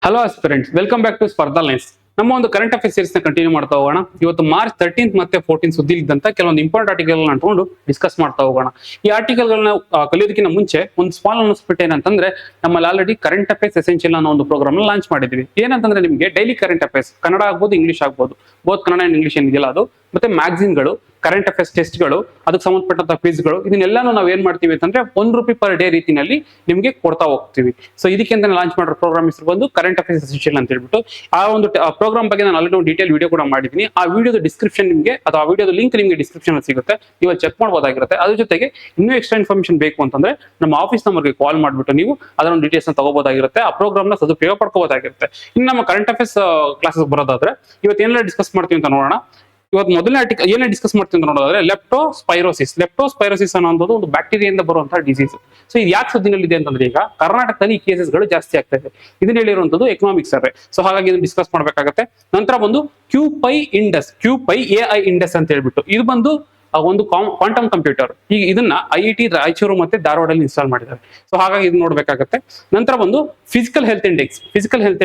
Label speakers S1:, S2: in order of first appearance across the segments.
S1: Hello aspirants, welcome back to Spardha lines. ನಮ್ಮ ಒಂದು current affairs series ನ ಕಂಟಿನ್ಯೂ ಮಾಡ್ತಾ ಹೋಗೋಣ. ಇವತ್ತು ಮಾರ್ಚ್ 13 ಮತ್ತೆ 14 ಸುದ್ದಿ ಇದ್ದಂತ ಕೆಲವೊಂದು ಇಂಪಾರ್ಟೆಂಟ್ ಆರ್ಟಿಕಲ್ ಅನ್ಕೊಂಡು ಡಿಸ್ಕಸ್ ಮಾಡ್ತಾ ಹೋಗೋಣ. ಈ ಆರ್ಟಿಕಲ್ ಗಳನ್ನ ಕಲಿಯೋದಕ್ಕಿಂತ ಮುಂಚೆ ಒಂದು ಸ್ಮಾಲ್ ಅನೌನ್ಸ್ಮೆಂಟ್ ಏನಂತಂದ್ರೆ, ನಮ್ಮಲ್ಲಿ ಆಲ್ರೆಡಿ ಕರೆಂಟ್ ಅಫೇರ್ಸ್ ಎಸೆನ್ಷಿಯಲ್ ಅನ್ನೋ ಒಂದು ಪ್ರೋಗ್ರಾಮ್ ಲಾಂಚ್ ಮಾಡಿದ್ವಿ. ಏನಂತಂದ್ರೆ ನಿಮಗೆ ಡೈಲಿ ಕರೆಂಟ್ ಅಫೇರ್ಸ್ ಕನ್ನಡ ಆಗ್ಬೋದು, ಇಂಗ್ಲಿಷ್ ಆಗ್ಬೋದು, ಬೋತ್ ಕನ್ನಡ ಅಂಡ್ ಇಂಗ್ಲಿಷ್ ಏನಿದೆಯಲ್ಲ ಅದು, ಮತ್ತೆ ಮ್ಯಾಗಝಿನ್ಗಳು, ಕರೆಂಟ್ ಅಫೇರ್ಸ್ ಟೆಸ್ಟ್ಗಳು, ಅದಕ್ಕೆ ಸಂಬಂಧಪಟ್ಟಂತ ಕ್ವಿಜ್ಗಳು, ಇದನ್ನೆಲ್ಲಾನು ನಾವು ಏನ್ ಮಾಡ್ತೀವಿ ಅಂತಂದ್ರೆ ₹1 ಪರ್ ಡೇ ರೀತಿನಲ್ಲಿ ನಿಮಗೆ ಕೊಡ್ತಾ ಹೋಗ್ತೀವಿ. ಸೊ ಇದಕ್ಕೆ ಲಾಂಚ್ ಮಾಡಿರೋ ಪ್ರೋಗ್ರಾಮ್ ಹೆಸರು ಬಂದು ಕರೆಂಟ್ ಅಫೇರ್ಸ್ ಎಸೆನ್ಷಿಯಲ್ ಅಂತ ಹೇಳ್ಬಿಟ್ಟು. ಆ ಒಂದು ಪ್ರೋಗ್ರಾಮ್ ಬಗ್ಗೆ ನಾನು ಆಲ್ರೆಡಿ ಒಂದು ಡೀಟೇಲ್ ವಿಡಿಯೋ ಕೂಡ ಮಾಡಿದ್ದೀನಿ. ಆ ವಿಡಿಯೋದ ಡಿಸ್ಕ್ರಿಪ್ಷನ್ ನಿಮಗೆ ಅಥವಾ ಆ ವಿಡಿಯೋದ ಲಿಂಕ್ ನಿಮಗೆ ಡಿಸ್ಕ್ರಿಪ್ಷನ್ ಅಲ್ಲಿ ಸಿಗುತ್ತೆ, ನೀವು ಚೆಕ್ ಮಾಡಬಹುದಾಗಿರುತ್ತೆ. ಅದ್ರ ಜೊತೆಗೆ ಇನ್ನೂ ಎಕ್ಸ್ಟ್ರಾ ಇನ್ಫಾರ್ಮೇಶನ್ ಬೇಕು ಅಂತಂದ್ರೆ ನಮ್ಮ ಆಫೀಸ್ ನಂಬರ್ಗೆ ಕಾಲ್ ಮಾಡಿಬಿಟ್ಟು ನೀವು ಅದರ ಒಂದು ಡೀಟೇಲ್ಸ್ ತಗೋಬಹುದಾಗಿರುತ್ತೆ. ಆ ಪ್ರೋಗ್ರಾಮ್ ನ ಸದುಪಯೋಗ ಪಡ್ಕೋಬಹುದಾಗಿರುತ್ತೆ. ಇನ್ನು ನಮ್ಮ ಕರೆಂಟ್ ಅಫೇರ್ಸ್ ಕ್ಲಾಸಸ್ ಬರೋದಾದ್ರೆ ಇವತ್ತು ಏನೆಲ್ಲ ಡಿಸ್ಕಸ್ ಮಾಡ್ತೀವಿ ಅಂತ ನೋಡೋಣ. ಇವತ್ತು ಮೊದಲನೇ ಆರ್ಟಿಕಲ್ ಏನೇ ಡಿಸ್ಕಸ್ ಮಾಡ್ತೀವಿ ಅಂತ ನೋಡೋದಾದ್ರೆ ಲೆಪ್ಟೋಸ್ಪೈರೋಸಿಸ್ ಅನ್ನೋದು ಒಂದು ಬ್ಯಾಕ್ಟೀರಿಯಿಂದ ಬರುವಂತಹ ಡಿಸೀಸ್. ಸೊ ಇದು ಯಾಕೆ ಸುದ್ದಿನಲ್ಲಿ ಇದೆ ಅಂತಂದ್ರೆ, ಈಗ ಕರ್ನಾಟಕದಲ್ಲಿ ಈ ಕೇಸಸ್ಗಳು ಜಾಸ್ತಿ ಆಗ್ತಾ ಇದೆ. ಇದನ್ನ ಹೇಳಿರುವಂತದ್ದು ಎಕನಾಮಿಕ್ಸ್ ಸರ್ವೆ. ಸೊ ಹಾಗಾಗಿ ಇದನ್ನ ಡಿಸ್ಕಸ್ ಮಾಡ್ಬೇಕಾಗತ್ತೆ. ನಂತರ ಬಂದು ಕ್ಯೂಪೈ AI ಇಂಡಸ್ ಅಂತ ಹೇಳ್ಬಿಟ್ಟು, ಇದು ಬಂದು ಒಂದು ಕ್ವಾಂಟಮ್ ಕಂಪ್ಯೂಟರ್. ಈಗ ಇದನ್ನ IIT ರಾಯಚೂರು ಮತ್ತೆ ಧಾರವಾಡಲ್ಲಿ ಇನ್ಸ್ಟಾಲ್ ಮಾಡಿದ್ದಾರೆ. ಸೊ ಹಾಗಾಗಿ ಇದು ನೋಡ್ಬೇಕಾಗತ್ತೆ. ನಂತರ ಬಂದು ಫಿಸಿಕಲ್ ಹೆಲ್ತ್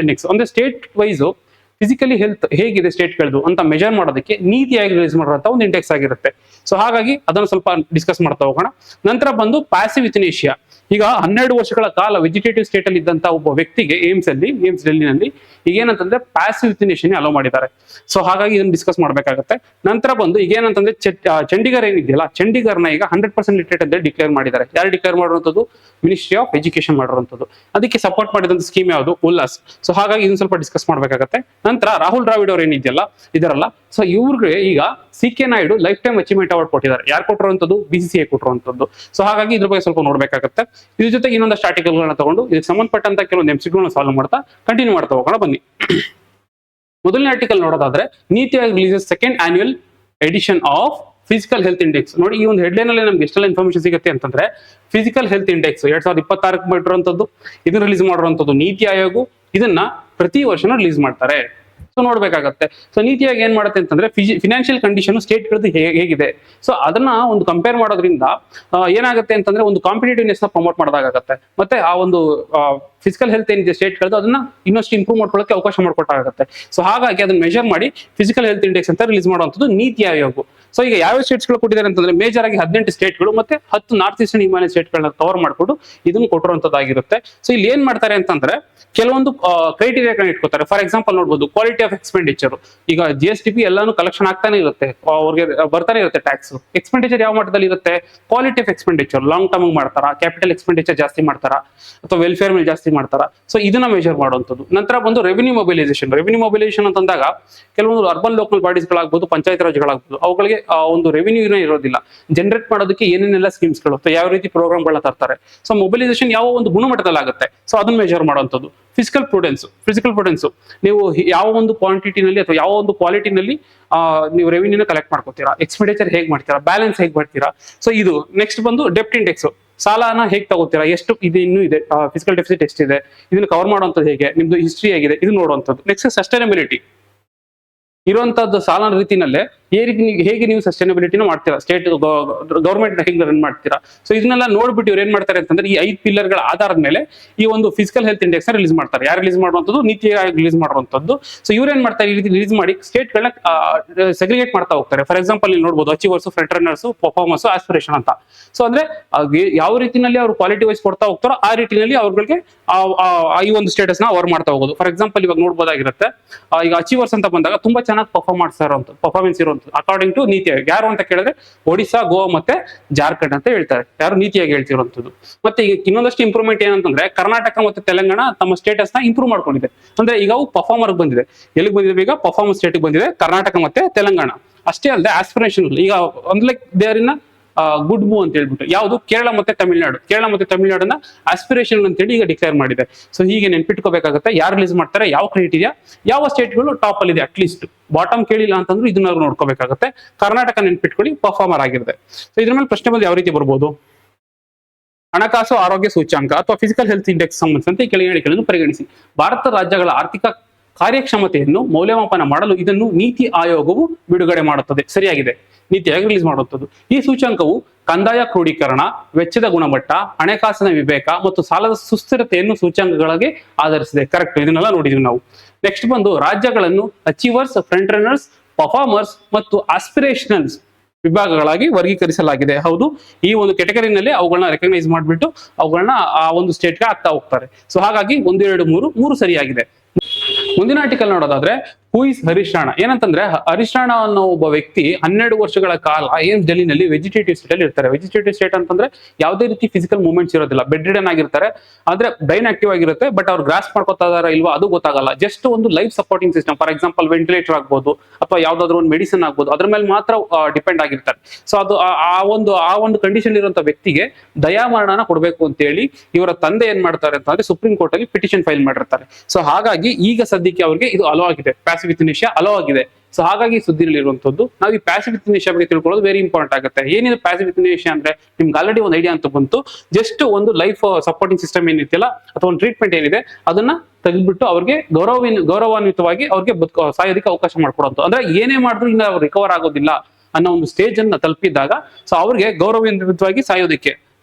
S1: ಇಂಡೆಕ್ಸ್ ಅಂದ್ರೆ ಸ್ಟೇಟ್ ವೈಸ್ ಫಿಸಿಕಲಿ ಹೆಲ್ತ್ ಹೇಗಿದೆ ಸ್ಟೇಟ್ಗಳದು ಅಂತ ಮೆಜರ್ ಮಾಡೋದಕ್ಕೆ ನೀತಿ ಆಯೋಗ ರಿಲೀಸ್ ಮಾಡಿರುವಂತ ಒಂದು ಇಂಡೆಕ್ಸ್ ಆಗಿರುತ್ತೆ. ಸೊ ಹಾಗಾಗಿ ಅದನ್ನು ಸ್ವಲ್ಪ ಡಿಸ್ಕಸ್ ಮಾಡ್ತಾ ಹೋಗೋಣ. ನಂತರ ಬಂದು ಪ್ಯಾಸಿವ್ ಯುಥನೇಷಿಯಾ. ಈಗ 12 ವರ್ಷಗಳ ಕಾಲ ವೆಜಿಟೇಟಿವ್ ಸ್ಟೇಟ್ ಅಲ್ಲಿ ಇದ್ದಂತ ಒಬ್ಬ ವ್ಯಕ್ತಿಗೆ ಏಮ್ಸ್ ಡೆಲ್ಲಿನಲ್ಲಿ ಈಗ ಏನಂತಂದ್ರೆ ಪ್ಯಾಸಿವ್ ಯುಥನೇಷಿಯಾ ಅಲೋ ಮಾಡಿದ್ದಾರೆ. ಸೊ ಹಾಗಾಗಿ ಇದನ್ನ ಡಿಸ್ಕಸ್ ಮಾಡ್ಬೇಕಾಗತ್ತೆ. ನಂತರ ಬಂದು ಈಗ ಏನಂತಂದ್ರೆ ಚಂಡೀಗಢ ಏನಿದೆಯಲ್ಲ, ಚಂಡೀಗಢನ ಈಗ 100% ಲಿಟ್ರೇಟ್ ಅಂತ ಡಿಕ್ಲೇರ್ ಮಾಡಿದ್ದಾರೆ. ಯಾರು ಡಿಕ್ಲೇರ್ ಮಾಡಿರುವಂತದ್ದು? ಮಿನಿಸ್ಟ್ರಿ ಆಫ್ ಎಜುಕೇಶನ್ ಮಾಡಿರುವಂತದ್ದು. ಅದಕ್ಕೆ ಸಪೋರ್ಟ್ ಮಾಡಿದಂತ ಸ್ಕೀಮ್ ಯಾವುದು? ಉಲ್ಲಾಸ್. ಸೊ ಹಾಗಾಗಿ ಇದನ್ನ ಸ್ವಲ್ಪ ಡಿಸ್ಕಸ್ ಮಾಡ್ಬೇಕಾಗತ್ತೆ. ನಂತರ ರಾಹುಲ್ ದ್ರಾವಿಡ್ ಅವ್ರು ಏನಿದೆಯಲ್ಲ ಇದರಲ್ಲ, ಸೊ ಇವ್ರಿಗೆ ಈಗ CK Naidu life time achievement award ಕೊಟ್ಟಿದ್ದಾರೆ. ಯಾರು ಕೊಟ್ಟಿರುವಂತದ್ದು? BCCI ಕೊಟ್ಟಿರುವಂತದ್ದು. ಸೊ ಹಾಗಾಗಿ ಇದ್ರ ಬಗ್ಗೆ ಸ್ವಲ್ಪ ನೋಡ್ಬೇಕಾಗತ್ತೆ. ಇದ್ರ ಜೊತೆಗೆ ಇನ್ನೊಂದಷ್ಟು ಆರ್ಟಿಕಲ್ಗಳನ್ನ ತಗೊಂಡು ಇದಕ್ಕೆ ಸಂಬಂಧಪಟ್ಟಂತ ಕೆಲವೊಂದು MCQಗಳನ್ನ ಸಾಲ್ವ್ ಮಾಡ್ತಾ ಕಂಟಿನ್ಯೂ ಮಾಡ್ತಾ ಹೋಗೋಣ ಬನ್ನಿ. ಮೊದಲನೇ ಆರ್ಟಿಕಲ್ ನೋಡೋದಾದ್ರೆ, NITI Aayog releases second annual edition of physical health index. ನೋಡಿ, ಈ ಒಂದು ಹೆಡ್ಲೈನ್ ಅಲ್ಲಿ ನಮ್ಗೆ ಎಷ್ಟೆಲ್ಲ ಇನ್ಫಾರ್ಮೇಶನ್ ಸಿಗುತ್ತೆ ಅಂತಂದ್ರೆ, ಫಿಸಿಕಲ್ ಹೆಲ್ತ್ ಇಂಡೆಕ್ಸ್ 2026 ಮಾಡಿರುವಂತದ್ದು, ಇದನ್ನ ರಿಲೀಸ್ ಮಾಡಿರುವಂತದ್ದು ನೀತಿ ಆಯೋಗ. ಇದನ್ನ ಪ್ರತಿ ವರ್ಷನೂ ರಿಲೀಸ್ ಮಾಡ್ತಾರೆ. ಸೊ ನೋಡ್ಬೇಕಾಗತ್ತೆ. ಸೊ ನೀತಿ ಆಯೋಗ ಏನ್ ಮಾಡುತ್ತೆ ಅಂತಂದ್ರೆ, ಫಿನಾನ್ಷಿಯಲ್ ಕಂಡೀಷನ್ ಸ್ಟೇಟ್ ಗಳದ್ದು ಹೇಗಿದೆ, ಸೊ ಅದನ್ನ ಒಂದು ಕಂಪೇರ್ ಮಾಡೋದ್ರಿಂದ ಏನಾಗುತ್ತೆ ಅಂತಂದ್ರೆ ಒಂದು ಕಾಂಪಿಟೇಟಿವ್ನೆಸ್ ನ ಪ್ರಮೋಟ್ ಮಾಡೋದಾಗತ್ತೆ. ಮತ್ತೆ ಆ ಒಂದು ಫಿಸಿಕಲ್ ಹೆಲ್ತ್ ಏನಿದೆ ಸ್ಟೇಟ್ ಗಳದ್ದು ಅದನ್ನ ಇನ್ನಷ್ಟು ಇಂಪ್ರೂವ್ ಮಾಡ್ಕೊಳ್ಳೋಕೆ ಅವಕಾಶ ಮಾಡಿಕೊಟ್ಟಾಗುತ್ತೆ. ಸೊ ಹಾಗಾಗಿ ಅದನ್ನ ಮೆಜರ್ ಮಾಡಿ ಫಿಸಿಕಲ್ ಹೆಲ್ತ್ ಇಂಡೆಕ್ಸ್ ಅಂತ ರಿಲೀಸ್ ಮಾಡುವಂತದ್ದು ನೀತಿ ಆಯೋಗ. ಸೊ ಈಗ ಯಾವ ಸ್ಟೇಟ್ಸ್ ಗಳು ಕೊಟ್ಟಿದ್ದಾರೆ ಅಂತಂದ್ರೆ, ಮೇಜರ್ ಆಗಿ 18 ಸ್ಟೇಟ್ಗಳು ಮತ್ತೆ 10 ನಾರ್ತ್ ಈಸ್ಟರ್ನ್ ಹಿಮಾಲಯ ಸ್ಟೇಟ್ ಗಳನ್ನ ಕವರ್ ಮಾಡ್ಕೊಂಡು ಇದನ್ನು ಕೊಟ್ಟಿರುವಂತದ್ದಾಗಿರುತ್ತೆ. ಸೊ ಇಲ್ಲಿ ಏನ್ ಮಾಡ್ತಾರೆ ಅಂತಂದ್ರೆ, ಕೆಲವೊಂದು ಕ್ರೈಟೀರಿಯಾಗಳನ್ನ ಇಟ್ಕೋತಾರೆ. ಫಾರ್ ಎಕ್ಸಾಂಪಲ್ ನೋಡ್ಬೋದು, ಕ್ವಾಲಿಟಿ ಆಫ್ ಎಕ್ಸ್ಪೆಂಡಿಚರ್. ಈಗ GSTP ಎಲ್ಲಾನು ಕಲೆಕ್ಷನ್ ಆಗ್ತಾನೆ ಇರುತ್ತೆ, ಅವ್ರಿಗೆ ಬರ್ತಾನೆ ಇರುತ್ತೆ ಟ್ಯಾಕ್ಸ್. ಎಕ್ಸ್ಪೆಂಡಿಚರ್ ಯಾವ ಮಟ್ಟದಲ್ಲಿ ಇರುತ್ತೆ? Quality of expenditure long term ಮಾಡ್ತಾರಾ, ಕ್ಯಾಪಿಟಲ್ ಎಕ್ಸ್ಪೆಂಡಿಚರ್ ಜಾಸ್ತಿ ಮಾಡ್ತಾರಾ, ಅಥವಾ ವೆಲ್ಫೇರ್ ಮೇಲೆ ಜಾಸ್ತಿ ಮಾಡ್ತಾರಾ? ಸೊ ಇದನ್ನ ಮೆಜರ್ ಮಾಡುವಂಥದ್ದು. ನಂತರ ಬಂದು ರೆವಿನ್ಯೂ ಮೊಬಿಲೈಸೇಷನ್ ಅಂತಂದಾಗ, ಕೆಲವೊಂದು ಅರ್ಬನ್ ಲೋಕಲ್ ಬಾಡೀಸ್ ಗಳಾಗ್ಬೋದು, ಪಂಚಾಯತ್ ರಾಜ್ಗಳಾಗ್ಬೋದು, ಅವುಗಳಿಗೆ ಒಂದು ರೆವಿನ್ಯೂನೇ ಇರೋದಿಲ್ಲ. ಜನರೇಟ್ ಮಾಡೋದಕ್ಕೆ ಏನೇನೆಲ್ಲ ಸ್ಕೀಮ್ಸ್ಗಳು ಅಥವಾ ಯಾವ ರೀತಿ ಪ್ರೋಗ್ರಾಮ್ಗಳನ್ನ ತರ್ತಾರೆ. ಸೊ ಮೊಬಿಲೈಸೇಷನ್ ಯಾವ ಒಂದು ಗುಣಮಟ್ಟದಲ್ಲಿ ಆಗುತ್ತೆ, ಸೊ ಅದನ್ನ ಮೆಜರ್ ಮಾಡುವಂಥದ್ದು. ಫಿಸಿಕಲ್ ಪ್ರೂಡೆನ್ಸ್, ನೀವು ಯಾವ ಒಂದು ಕ್ವಾಂಟಿಟಿನಲ್ಲಿ ಅಥವಾ ಯಾವ ಒಂದು ಕ್ವಾಲಿಟಿನಲ್ಲಿ ನೀವು ರೆವಿನ್ಯೂನ ಕಲೆಕ್ಟ್ ಮಾಡ್ಕೋತೀರಾ, ಎಕ್ಸ್ಪೆಂಡಿಚರ್ ಹೇಗೆ ಮಾಡ್ತೀರಾ, ಬ್ಯಾಲೆನ್ಸ್ ಹೇಗೆ ಮಾಡ್ತೀರಾ. ಸೊ ಇದು ನೆಕ್ಸ್ಟ್ ಬಂದು ಡೆಪ್ಟ್ ಇಂಡೆಕ್ಸ್. ಸಾಲನ ಹೇಗೆ ತಗೋತೀರಾ, ಎಷ್ಟು ಇದು ಇನ್ನೂ ಇದೆ, ಫಿಸಿಕಲ್ ಡೆಫಿಸಿಟ್ ಎಷ್ಟಿದೆ, ಇದನ್ನ ಕವರ್ ಮಾಡುವಂಥದ್ದು ಹೇಗೆ, ನಿಮ್ದು ಹಿಸ್ಟ್ರಿ ಹೇಗಿದೆ, ಇದು ನೋಡುವಂಥದ್ದು. Next sustainability. ಇರುವಂತದ್ದು ಸಾಲ ರೀತಿನಲ್ಲೇ ಹೇಗೆ ನೀವು ಸಸ್ಟೈನಬಿಲಿಟಿನ ಮಾಡ್ತೀರಾ, ಸ್ಟೇಟ್ ಗವರ್ಮೆಂಟ್ ಹೇಗೆ ರನ್ ಮಾಡ್ತೀರಾ. ಸೊ ಇದನ್ನೆಲ್ಲ ನೋಡ್ಬಿಟ್ಟು ಇವ್ರು ಏನ್ ಮಾಡ್ತಾರೆ ಅಂತಂದ್ರೆ, ಈ 5 ಪಿಲ್ಲರ್ಗಳ ಆಧಾರದ ಮೇಲೆ ಈ ಒಂದು ಫಿಸಿಕಲ್ ಹೆಲ್ತ್ ಇಂಡೆಕ್ಸ್ ನ ರಿಲೀಸ್ ಮಾಡ್ತಾರೆ. ಯಾರು ರಿಲೀಸ್ ಮಾಡುವಂತದ್ದು? ನೀತಿ ಆಯೋಗ ರಿಲೀಸ್ ಮಾಡುವಂತದ್ದು. ಸೊ ಇವ್ರು ಏನ್ ಮಾಡ್ತಾರೆ, ಈ ರೀತಿ ರಿಲೀಸ್ ಮಾಡಿ ಸ್ಟೇಟ್ ಗಳನ್ನ ಸೆಗ್ರಿಗೇಟ್ ಮಾಡ್ತಾ ಹೋಗ್ತಾರೆ. ಫಾರ್ ಎಕ್ಸಾಂಪಲ್ ಇಲ್ಲಿ ನೋಡ್ಬೋದು, achievers, front runners, performers, aspiration ಅಂತ. ಸೊ ಅಂದ್ರೆ ಯಾವ ರೀತಿನಲ್ಲಿ ಅವರು ಕ್ವಾಲಿಟಿ ವೈಸ್ ಕೊಡ್ತಾ ಹೋಗ್ತಾರೋ ಆ ರೀತಿಯಲ್ಲಿ ಅವ್ರಿಗೆ ಈ ಒಂದು ಸ್ಟೇಟಸ್ ನ ಅವ್ರು ಮಾಡ್ತಾ ಹೋಗೋದು. ಫಾರ್ ಎಕ್ಸಾಂಪಲ್ ಇವಾಗ ನೋಡ್ಬೋದಾಗಿರುತ್ತೆ, ಈಗ ಅಚೀವರ್ಸ್ ಅಂತ ಬಂದಾಗ ತುಂಬಾ ಚೆನ್ನಾಗಿ ಪರ್ಫಾರ್ಮೆನ್ಸ್ ಇರುವಂತದ್ದು ಅಕಾರ್ಡಿಂಗ್ ಟು ನೀತಿ ಆಯೋಗ. ಯಾರು ಅಂತ ಕೇಳಿದ್ರೆ ಒಡಿಶಾ, ಗೋವಾ ಮತ್ತೆ ಜಾರ್ಖಂಡ್ ಅಂತ ಹೇಳ್ತಾರೆ. ಯಾರು? ನೀತಿ ಆಯೋಗ ಹೇಳ್ತಿರುವಂತದ್ದು. ಮತ್ತೆ ಈಗ ಇನ್ನೊಂದಷ್ಟು ಇಂಪ್ರೂವ್ಮೆಂಟ್ ಏನಂತಂದ್ರೆ, ಕರ್ನಾಟಕ ಮತ್ತೆ ತೆಲಂಗಾಣ ತಮ್ಮ ಸ್ಟೇಟಸ್ ನ ಇಂಪ್ರೂವ್ ಮಾಡ್ಕೊಂಡಿದೆ. ಅಂದ್ರೆ ಈಗ ಅವು ಪರ್ಫಾರ್ಮರ್ ಬಂದಿದೆ. ಎಲ್ಲಿಗೆ ಬಂದಿದೆ? ಈಗ ಪರ್ಫಾರ್ಮೆನ್ಸ್ ಸ್ಟೇಟ್ ಬಂದಿದೆ ಕರ್ನಾಟಕ ಮತ್ತೆ ತೆಲಂಗಾಣ. ಅಷ್ಟೇ ಅಲ್ಲದೆ ಆಸ್ಪಿರೇಷನ್ ಈಗ like there in good move ಅಂತ ಹೇಳ್ಬಿಟ್ಟು ಯಾವುದು? ಕೇರಳ ಮತ್ತೆ ತಮಿಳುನಾಡನ್ನ ಆಸ್ಪಿರೇಷನ್ ಅಂತ ಹೇಳಿ ಈಗ ಡಿಕ್ಲೇರ್ ಮಾಡಿದೆ. ಸೊ ಹೀಗೆ ನೆನ್ಪಿಟ್ಕೋಬೇಕಾಗುತ್ತೆ, ಯಾರು ರಿಲೀಸ್ ಮಾಡ್ತಾರೆ, ಯಾವ ಕ್ರೈಟೀರಿಯಾ, ಯಾವ ಸ್ಟೇಟ್ಗಳು ಟಾಪ್ ಅಲ್ಲಿ ಇದೆ. ಅಟ್ಲೀಸ್ಟ್ ಬಾಟಮ್ ಕೇಳಿಲ್ಲ ಅಂತಂದ್ರೆ ಇದನ್ನ ನೋಡ್ಕೋಬೇಕಾಗುತ್ತೆ. ಕರ್ನಾಟಕ ನೆನ್ಪಿಟ್ಕೊಳ್ಳಿ, ಪರ್ಫಾರ್ಮರ್ ಆಗಿರುತ್ತೆ. ಸೊ ಇದ್ರ ಮೇಲೆ ಪ್ರಶ್ನೆ ಬಂದು ಯಾವ ರೀತಿ ಬರ್ಬೋದು? ಹಣಕಾಸು ಆರೋಗ್ಯ ಸೂಚ್ಯಾಂಕ ಅಥವಾ ಫಿಸಿಕಲ್ ಹೆಲ್ತ್ ಇಂಡೆಕ್ಸ್ ಸಂಬಂಧಿಸಿದಂತೆ ಕೆಳಗಿನ ಹೇಳಿಕೆಗಳನ್ನು ಪರಿಗಣಿಸಿ. ಭಾರತ ರಾಜ್ಯಗಳ ಆರ್ಥಿಕ ಕಾರ್ಯಕ್ಷಮತೆಯನ್ನು ಮೌಲ್ಯಮಾಪನ ಮಾಡಲು ಇದನ್ನು ನೀತಿ ಆಯೋಗವು ಬಿಡುಗಡೆ ಮಾಡುತ್ತದೆ. ಸರಿಯಾಗಿದೆ, ನೀತಿ ಆಯೋಗ ರಿಲೀಸ್ ಮಾಡುತ್ತದೆ. ಈ ಸೂಚ್ಯಂಕವು ಕಂದಾಯ ಕ್ರೋಢೀಕರಣ, ವೆಚ್ಚದ ಗುಣಮಟ್ಟ, ಹಣಕಾಸಿನ ವಿವೇಕ ಮತ್ತು ಸಾಲದ ಸುಸ್ಥಿರತೆಯನ್ನು ಸೂಚ್ಯಂಕಗಳಿಗೆ ಆಧರಿಸಿದೆ. ಕರೆಕ್ಟ್, ಇದನ್ನೆಲ್ಲ ನೋಡಿದ್ವಿ ನಾವು. ನೆಕ್ಸ್ಟ್ ಬಂದು ರಾಜ್ಯಗಳನ್ನು ಅಚೀವರ್ಸ್, ಫ್ರಂಟ್ ರನ್ನರ್ಸ್, ಪರ್ಫಾರ್ಮರ್ಸ್ ಮತ್ತು ಆಸ್ಪಿರೇಷನಲ್ಸ್ ವಿಭಾಗಗಳಾಗಿ ವರ್ಗೀಕರಿಸಲಾಗಿದೆ. ಹೌದು, ಈ ಒಂದು ಕೆಟಗರಿನಲ್ಲಿ ಅವುಗಳನ್ನ ರೆಕಗ್ನೈಸ್ ಮಾಡಿಬಿಟ್ಟು ಅವುಗಳನ್ನ ಆ ಒಂದು ಸ್ಟೇಟ್ಗೆ ಆಗ್ತಾ ಹೋಗ್ತಾರೆ. ಸೊ ಹಾಗಾಗಿ 1, 2, 3 ಸರಿಯಾಗಿದೆ. ಮುಂದಿನ ಆರ್ಟಿಕಲ್ ನೋಡೋದಾದ್ರೆ ಹೂ ಇಸ್ ಹರೀಶ್ ರಾಣಾ. ಏನಂತಂದ್ರೆ ಹರೀಶ್ ರಾಣಾ ಅನ್ನೋ ಒಬ್ಬ ವ್ಯಕ್ತಿ 12 ವರ್ಷಗಳ ಕಾಲ ಏನ್ ಡೆಲ್ಲಿನಲ್ಲಿ ವೆಜಿಟೇಟಿವ್ ಸ್ಟೇಟ್ ಅಲ್ಲಿ ಇರ್ತಾರೆ. ವೆಜಿಟೇಟಿವ್ ಸ್ಟೇಟ್ ಅಂತಂದ್ರೆ ಯಾವುದೇ ರೀತಿ ಫಿಸಿಕಲ್ ಮೂವ್ಮೆಂಟ್ಸ್ ಇರೋದಿಲ್ಲ, ಬೆಡ್ ರಿಡನ್ ಆಗಿರ್ತಾರೆ. ಆದ್ರೆ ಬ್ರೈನ್ ಆಕ್ಟಿವ್ ಆಗಿರುತ್ತೆ, ಬಟ್ ಅವ್ರು ಗ್ರಾಸ್ ಮಾಡ್ಕೋತಾ ಇದಾರ ಇಲ್ವಾ ಅದು ಗೊತ್ತಾಗಲ್ಲ. ಜಸ್ಟ್ ಒಂದು life supporting system, for example ventilator ಆಗ್ಬೋದು ಅಥವಾ ಯಾವ್ದಾದ್ರು ಒಂದು ಮೆಡಿಸಿನ್ ಆಗ್ಬೋದು, ಅದ್ರ ಮೇಲೆ ಮಾತ್ರ ಡಿಪೆಂಡ್ ಆಗಿರ್ತಾರೆ. ಸೊ ಅದು ಆ ಒಂದು ಕಂಡೀಷನ್ ಇರುವಂತ ವ್ಯಕ್ತಿಗೆ ದಯಾಮರಣನ ಕೊಡಬೇಕು ಅಂತ ಹೇಳಿ ಇವರ ತಂದೆ ಏನ್ ಮಾಡ್ತಾರೆ ಅಂತಂದ್ರೆ ಸುಪ್ರೀಂ ಕೋರ್ಟ್ ಅಲ್ಲಿ ಪಿಟಿಷನ್ ಫೈಲ್ ಮಾಡಿರ್ತಾರೆ. ಸೊ ಹಾಗಾಗಿ ಈಗ ಸದ್ಯಕ್ಕೆ ಅವ್ರಿಗೆ ಇದು ಅಲೋ ಆಗಿದೆ, ಪ್ಯಾಸಿವ್ ಯುಥೇನಾಸಿಯಾ ಅಲೋ ಆಗಿದೆ. ಸೊ ಹಾಗಾಗಿ ಸುದ್ದಿಯಲ್ಲಿ ಇರುವಂತದ್ದು ನಾವು ಈ ಪ್ಯಾಸಿವ್ ಯುಥೇನಾಸಿಯಾ ಬಗ್ಗೆ ತಿಳ್ಕೊಳ್ಳೋದು ವೆರಿ ಇಂಪಾರ್ಟೆಂಟ್ ಆಗುತ್ತೆ. ಏನಿದೆ ಪ್ಯಾಸಿವ್ ಯುಥೇನಾಸಿಯಾ ಅಂದ್ರೆ ನಿಮ್ಗೆ ಆಲ್ರೆಡಿ ಒಂದು ಐಡಿಯಾ ಅಂತ ಬಂತು. ಜಸ್ಟ್ ಒಂದು ಲೈಫ್ ಸಪೋರ್ಟಿಂಗ್ ಸಿಸ್ಟಮ್ ಏನಿದೆಯಲ್ಲ ಅಥವಾ ಒಂದು ಟ್ರೀಟ್ಮೆಂಟ್ ಏನಿದೆ ಅದನ್ನ ತೆಗೆದ್ಬಿಟ್ಟು ಅವ್ರಿಗೆ ಗೌರವಾನ್ವಿತವಾಗಿ ಅವ್ರಿಗೆ ಸಾಯೋದಕ್ಕೆ ಅವಕಾಶ ಮಾಡ್ಕೊಡೋದು. ಅಂದ್ರೆ ಏನೇ ಮಾಡಿದ್ರು ಇನ್ನು ಅವ್ರು ರಿಕವರ್ ಆಗೋದಿಲ್ಲ ಅನ್ನೋ ಒಂದು ಸ್ಟೇಜ್ ಅನ್ನ ತಲುಪಿದಾಗ ಸೊ ಅವ್ರಿಗೆ ಗೌರವಾನ್ವಿತವಾಗಿ ಸಾಯೋದಕ್ಕೆ